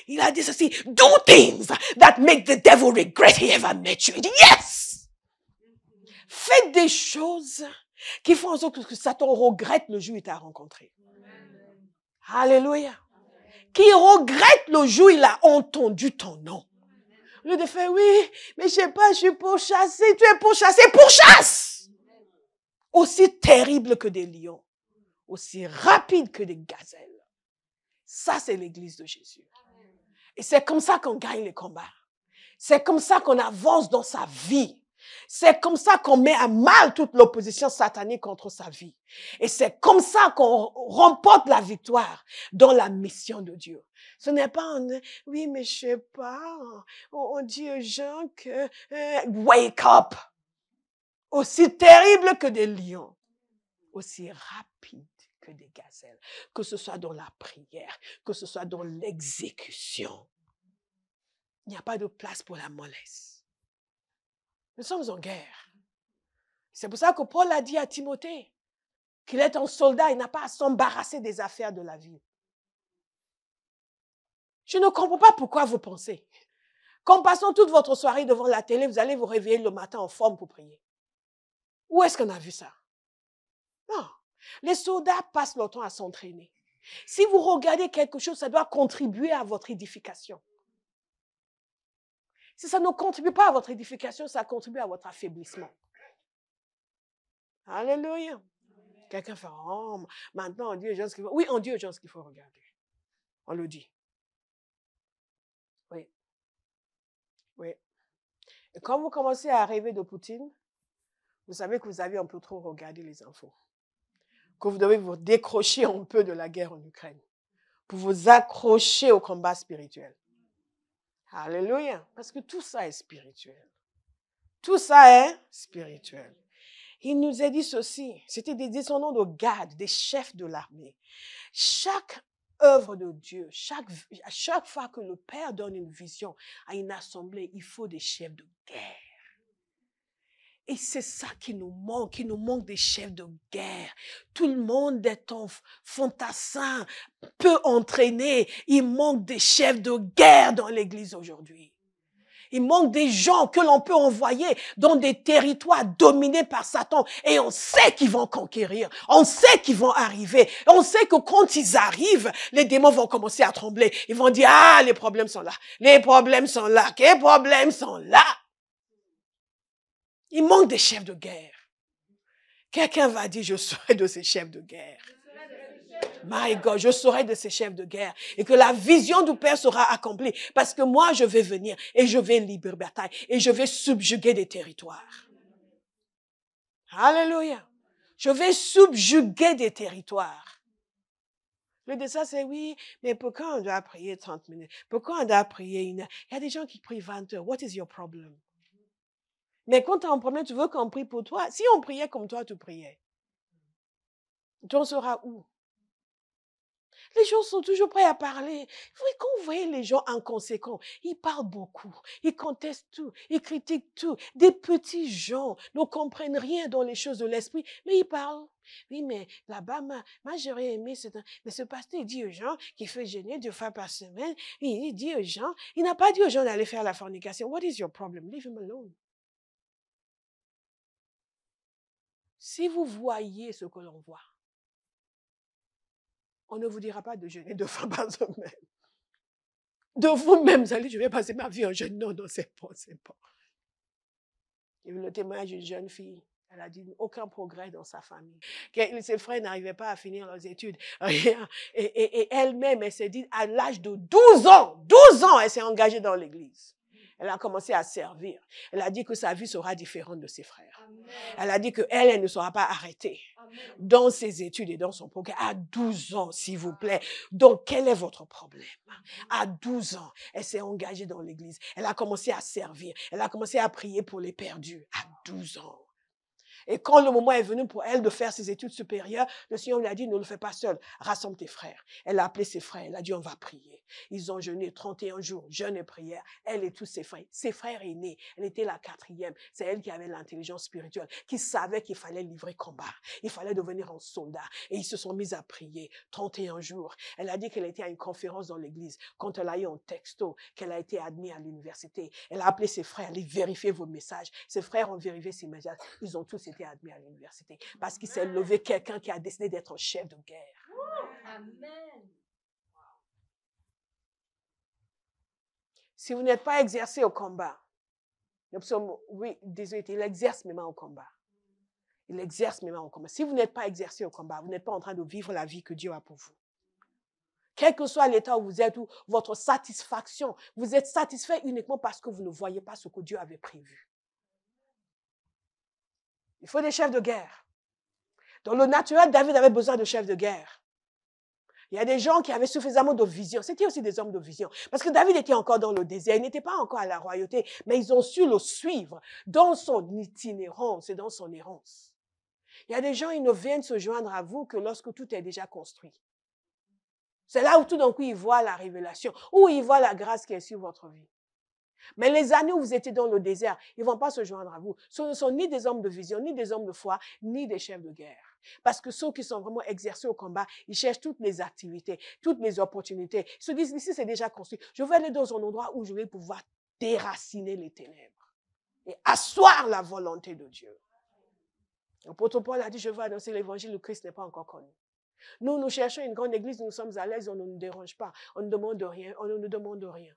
Il a dit ceci, do things that make the devil regret he ever met you. Il dit, yes! Faites des choses qui font en sorte que Satan regrette le jour où il t'a rencontré. Hallelujah. Qui regrette le jour où il a entendu ton nom. Au lieu de faire, oui, mais je sais pas, je suis pourchassé. Tu es pourchassé, pourchasse! Aussi terrible que des lions, aussi rapide que des gazelles. Ça, c'est l'église de Jésus. Et c'est comme ça qu'on gagne les combats. C'est comme ça qu'on avance dans sa vie. C'est comme ça qu'on met à mal toute l'opposition satanique contre sa vie. Et c'est comme ça qu'on remporte la victoire dans la mission de Dieu. Ce n'est pas un, oui, mais je sais pas, on dit aux gens que, wake up. Aussi terrible que des lions, aussi rapide que des gazelles, que ce soit dans la prière, que ce soit dans l'exécution. Il n'y a pas de place pour la mollesse. Nous sommes en guerre. C'est pour ça que Paul a dit à Timothée qu'il est un soldat, il n'a pas à s'embarrasser des affaires de la vie. Je ne comprends pas pourquoi vous pensez qu'en passant toute votre soirée devant la télé, vous allez vous réveiller le matin en forme pour prier. Où est-ce qu'on a vu ça? Non. Les soldats passent leur temps à s'entraîner. Si vous regardez quelque chose, ça doit contribuer à votre édification. Si ça ne contribue pas à votre édification, ça contribue à votre affaiblissement. Alléluia. Quelqu'un fait, oh, maintenant on dit aux gens ce qu'il faut. Oui, on dit aux gens ce qu'il faut regarder. On le dit. Oui. Oui. Et quand vous commencez à rêver de Poutine, vous savez que vous avez un peu trop regardé les infos. Que vous devez vous décrocher un peu de la guerre en Ukraine pour vous accrocher au combat spirituel. Alléluia. Parce que tout ça est spirituel. Tout ça est spirituel. Il nous a dit ceci. C'était des descendants de Gad, des chefs de l'armée. Chaque œuvre de Dieu, chaque fois que le Père donne une vision à une assemblée, il faut des chefs de guerre. Et c'est ça qui nous manque des chefs de guerre. Tout le monde est en fantassin, peu entraîné. Il manque des chefs de guerre dans l'église aujourd'hui. Il manque des gens que l'on peut envoyer dans des territoires dominés par Satan. Et on sait qu'ils vont conquérir. On sait qu'ils vont arriver. On sait que quand ils arrivent, les démons vont commencer à trembler. Ils vont dire, ah, les problèmes sont là. Les problèmes sont là. Les problèmes sont là. Il manque des chefs de guerre. Quelqu'un va dire, je serai de ces chefs de guerre. My God, je serai de ces chefs de guerre. Et que la vision du Père sera accomplie. Parce que moi, je vais venir et je vais libérer bataille. Et je vais subjuguer des territoires. Alléluia. Je vais subjuguer des territoires. Le dessin, c'est oui, mais pourquoi on doit prier 30 minutes? Pourquoi on doit prier 1 heure? Il y a des gens qui prient 20 heures. What is your problem? Mais quand tu as un problème, tu veux qu'on prie pour toi. Si on priait comme toi, tu priais. Tu en seras où? Les gens sont toujours prêts à parler. Quand vous voyez les gens inconséquents, ils parlent beaucoup, ils contestent tout, ils critiquent tout. Des petits gens ne comprennent rien dans les choses de l'esprit, mais ils parlent. Oui, mais là-bas, moi j'aurais aimé, mais ce pasteur, il dit aux gens qu'il fait jeûner 2 fois par semaine. Il dit aux gens, il n'a pas dit aux gens d'aller faire la fornication. What is your problem? Leave him alone. Si vous voyez ce que l'on voit, on ne vous dira pas de jeûner 2 fois par semaine. De vous-même, vous allez, je vais passer ma vie en jeûne. Non, c'est pas. Il y a eu le témoignage d'une jeune fille. Elle a dit aucun progrès dans sa famille. Ses frères n'arrivaient pas à finir leurs études. Rien. Et elle-même, elle s'est dit, à l'âge de 12 ans, elle s'est engagée dans l'église. Elle a commencé à servir. Elle a dit que sa vie sera différente de ses frères. Amen. Elle a dit qu'elle ne sera pas arrêtée. Amen. Dans ses études et dans son programme. À 12 ans, s'il vous plaît. Donc, quel est votre problème? À 12 ans, elle s'est engagée dans l'église. Elle a commencé à servir. Elle a commencé à prier pour les perdus. À 12 ans. Et quand le moment est venu pour elle de faire ses études supérieures, le Seigneur lui a dit, ne le fais pas seul, rassemble tes frères. Elle a appelé ses frères, elle a dit, on va prier. Ils ont jeûné 31 jours, jeûne et prière, elle et tous ses frères aînés, elle était la 4e, c'est elle qui avait l'intelligence spirituelle, qui savait qu'il fallait livrer combat, il fallait devenir un soldat, et ils se sont mis à prier 31 jours. Elle a dit qu'elle était à une conférence dans l'église, quand elle a eu un texto, qu'elle a été admise à l'université, elle a appelé ses frères, allez vérifier vos messages, ses frères ont vérifié ses messages, ils ont tous été admis à l'université. Parce qu'il s'est levé quelqu'un qui a décidé d'être un chef de guerre. Amen. Si vous n'êtes pas exercé au combat, le psaume 18, il exerce mes mains au combat. Il exerce mes mains au combat. Si vous n'êtes pas exercé au combat, vous n'êtes pas en train de vivre la vie que Dieu a pour vous. Quel que soit l'état où vous êtes, ou votre satisfaction, vous êtes satisfait uniquement parce que vous ne voyez pas ce que Dieu avait prévu. Il faut des chefs de guerre. Dans le naturel, David avait besoin de chefs de guerre. Il y a des gens qui avaient suffisamment de vision. C'était aussi des hommes de vision. Parce que David était encore dans le désert. Il n'était pas encore à la royauté. Mais ils ont su le suivre dans son itinérance et dans son errance. Il y a des gens, ils ne viennent se joindre à vous que lorsque tout est déjà construit. C'est là où tout d'un coup, ils voient la révélation. Où ils voient la grâce qui est sur votre vie. Mais les années où vous étiez dans le désert, ils ne vont pas se joindre à vous. Ce ne sont ni des hommes de vision, ni des hommes de foi, ni des chefs de guerre. Parce que ceux qui sont vraiment exercés au combat, ils cherchent toutes les activités, toutes les opportunités. Ils se disent, ici c'est déjà construit. Je vais aller dans un endroit où je vais pouvoir déraciner les ténèbres et asseoir la volonté de Dieu. L'apôtre Paul a dit, je veux annoncer l'évangile, le Christ n'est pas encore connu. Nous cherchons une grande église, nous sommes à l'aise, on ne nous dérange pas, on ne demande rien, on ne nous demande rien.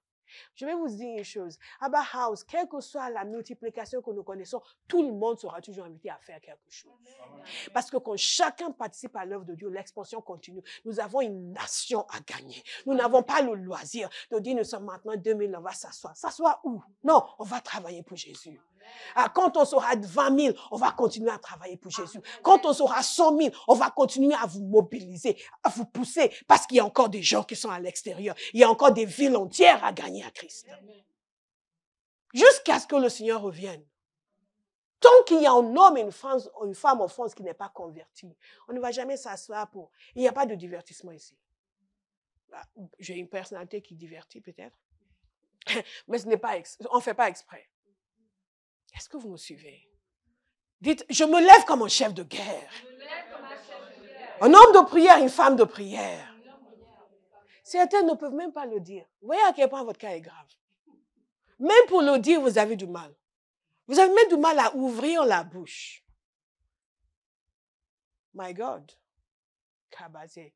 Je vais vous dire une chose. Abba House, quelle que soit la multiplication que nous connaissons, tout le monde sera toujours invité à faire quelque chose. Amen. Parce que quand chacun participe à l'œuvre de Dieu, l'expansion continue. Nous avons une nation à gagner. Nous n'avons pas le loisir de dire nous sommes maintenant 2000, on va s'asseoir. S'asseoir où? Non, on va travailler pour Jésus. Quand on sera 20 000, on va continuer à travailler pour Jésus. Quand on sera 100 000, on va continuer à vous mobiliser, à vous pousser, parce qu'il y a encore des gens qui sont à l'extérieur. Il y a encore des villes entières à gagner à Christ. Jusqu'à ce que le Seigneur revienne. Tant qu'il y a un homme et une femme en France qui n'est pas convertie, on ne va jamais s'asseoir pour... Il n'y a pas de divertissement ici. J'ai une personnalité qui divertit peut-être, mais on ne fait pas exprès. Est-ce que vous me suivez? Dites, je me lève comme un chef de guerre. Un homme de prière, une femme de prière. Certains ne peuvent même pas le dire. Vous voyez à quel point votre cas est grave. Même pour le dire, vous avez du mal. Vous avez même du mal à ouvrir la bouche. My God. Kabazé.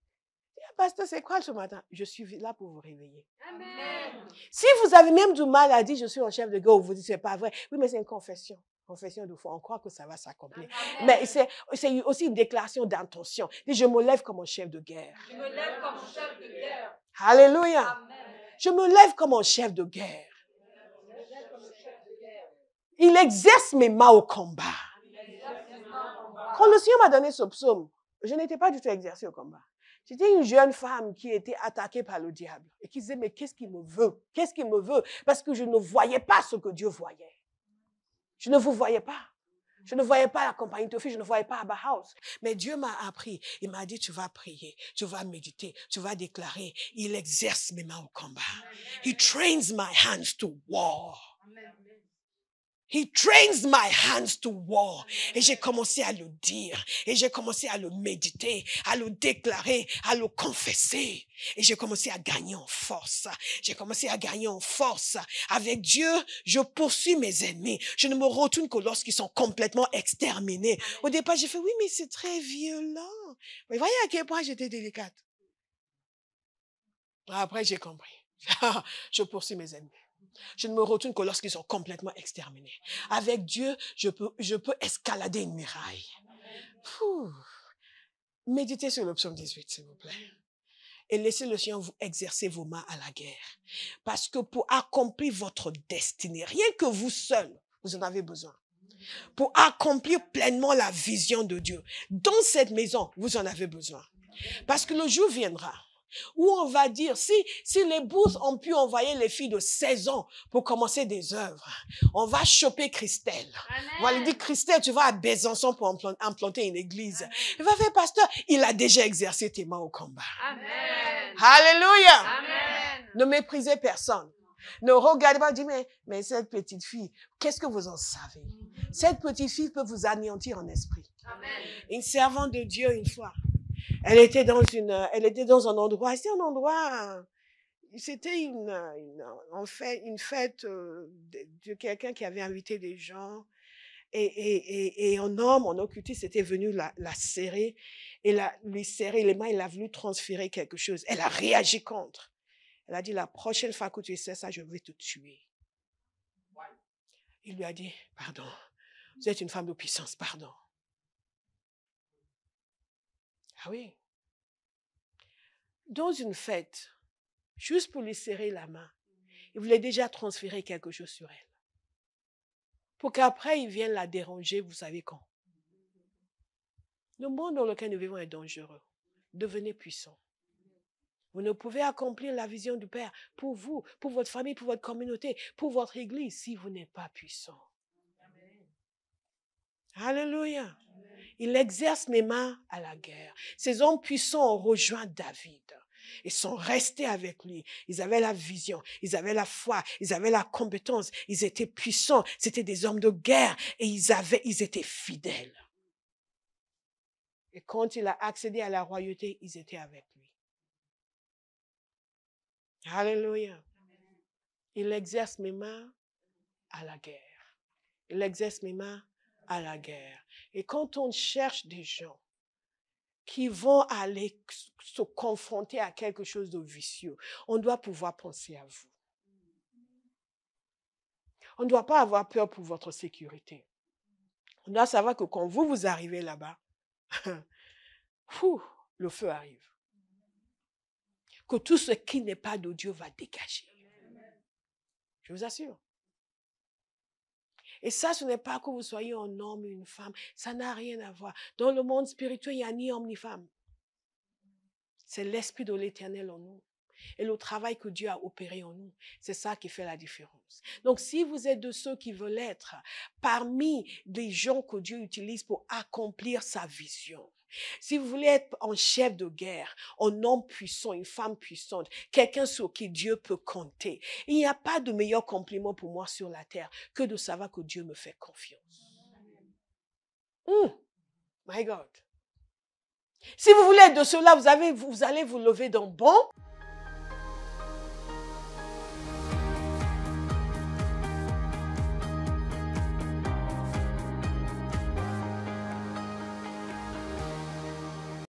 Pasteur, c'est quoi ce matin? Je suis là pour vous réveiller. Amen. Si vous avez même du mal à dire je suis un chef de guerre, vous dites c'est pas vrai. Oui, mais c'est une confession. Confession de foi. On croit que ça va s'accomplir. Mais c'est aussi une déclaration d'intention. Je me lève comme un chef de guerre. Je me lève comme un chef de guerre. Alléluia. Amen. Je me lève comme un chef de guerre. Il exerce mes mains au combat. Quand le Seigneur m'a donné ce psaume, je n'étais pas du tout exercée au combat. J'étais une jeune femme qui était attaquée par le diable et qui disait, mais qu'est-ce qu'il me veut? Qu'est-ce qu'il me veut? Parce que je ne voyais pas ce que Dieu voyait. Je ne vous voyais pas. Je ne voyais pas la compagnie de filles, je ne voyais pas Abba House. Mais Dieu m'a appris. Il m'a dit, tu vas prier, tu vas méditer, tu vas déclarer. Il exerce mes mains au combat. He trains my hands to war. He trains my hands to war. Et j'ai commencé à le dire. Et j'ai commencé à le méditer, à le déclarer, à le confesser. Et j'ai commencé à gagner en force. J'ai commencé à gagner en force. Avec Dieu, je poursuis mes ennemis. Je ne me retourne que lorsqu'ils sont complètement exterminés. Au départ, j'ai fait, oui, mais c'est très violent. Mais voyez à quel point j'étais délicate. Après, j'ai compris. Je poursuis mes ennemis. Je ne me retourne que lorsqu'ils sont complètement exterminés. Avec Dieu, je peux escalader une muraille. Méditez sur le psaume 18, s'il vous plaît. Et laissez le Seigneur vous exercer vos mains à la guerre. Parce que pour accomplir votre destinée, rien que vous seul, vous en avez besoin. Pour accomplir pleinement la vision de Dieu, dans cette maison, vous en avez besoin. Parce que le jour viendra où on va dire, si les bourses ont pu envoyer les filles de 16 ans pour commencer des œuvres, on va choper Christelle. Amen. On va lui dire, Christelle, tu vas à Besançon pour implanter une église. Amen. Il va faire, pasteur, il a déjà exercé tes mains au combat. Amen. Alléluia. Amen. Ne méprisez personne. Ne regardez pas, dis, mais cette petite fille, qu'est-ce que vous en savez? Cette petite fille peut vous anéantir en esprit. Amen. Une servante de Dieu, une fois, elle était dans un endroit, c'était une fête de quelqu'un qui avait invité des gens et un homme en occultisme était venu la serrer et lui serrer les mains, il a voulu transférer quelque chose. Elle a réagi contre. Elle a dit, la prochaine fois que tu sais ça, je vais te tuer. Il lui a dit, pardon, vous êtes une femme de puissance, pardon. Ah oui. Dans une fête, juste pour lui serrer la main, il voulait déjà transférer quelque chose sur elle. Pour qu'après, il vienne la déranger, vous savez quand. Le monde dans lequel nous vivons est dangereux. Devenez puissant. Vous ne pouvez accomplir la vision du Père pour vous, pour votre famille, pour votre communauté, pour votre église, si vous n'êtes pas puissant. Amen. Alléluia. Il exerce mes mains à la guerre. Ces hommes puissants ont rejoint David. Ils sont restés avec lui. Ils avaient la vision, ils avaient la foi, ils avaient la compétence. Ils étaient puissants. C'était des hommes de guerre et ils étaient fidèles. Et quand il a accédé à la royauté, ils étaient avec lui. Alléluia. Il exerce mes mains à la guerre. Il exerce mes mains à la guerre. Et quand on cherche des gens qui vont aller se confronter à quelque chose de vicieux, on doit pouvoir penser à vous. On ne doit pas avoir peur pour votre sécurité. On doit savoir que quand vous arrivez là-bas, le feu arrive. Que tout ce qui n'est pas de Dieu va dégager. Je vous assure. Et ça, ce n'est pas que vous soyez un homme ou une femme. Ça n'a rien à voir. Dans le monde spirituel, il n'y a ni homme ni femme. C'est l'Esprit de l'Éternel en nous. Et le travail que Dieu a opéré en nous, c'est ça qui fait la différence. Donc, si vous êtes de ceux qui veulent être parmi les gens que Dieu utilise pour accomplir sa vision, si vous voulez être un chef de guerre, un homme puissant, une femme puissante, quelqu'un sur qui Dieu peut compter, il n'y a pas de meilleur compliment pour moi sur la terre que de savoir que Dieu me fait confiance. My God. Si vous voulez être de cela, vous allez vous lever d'un bond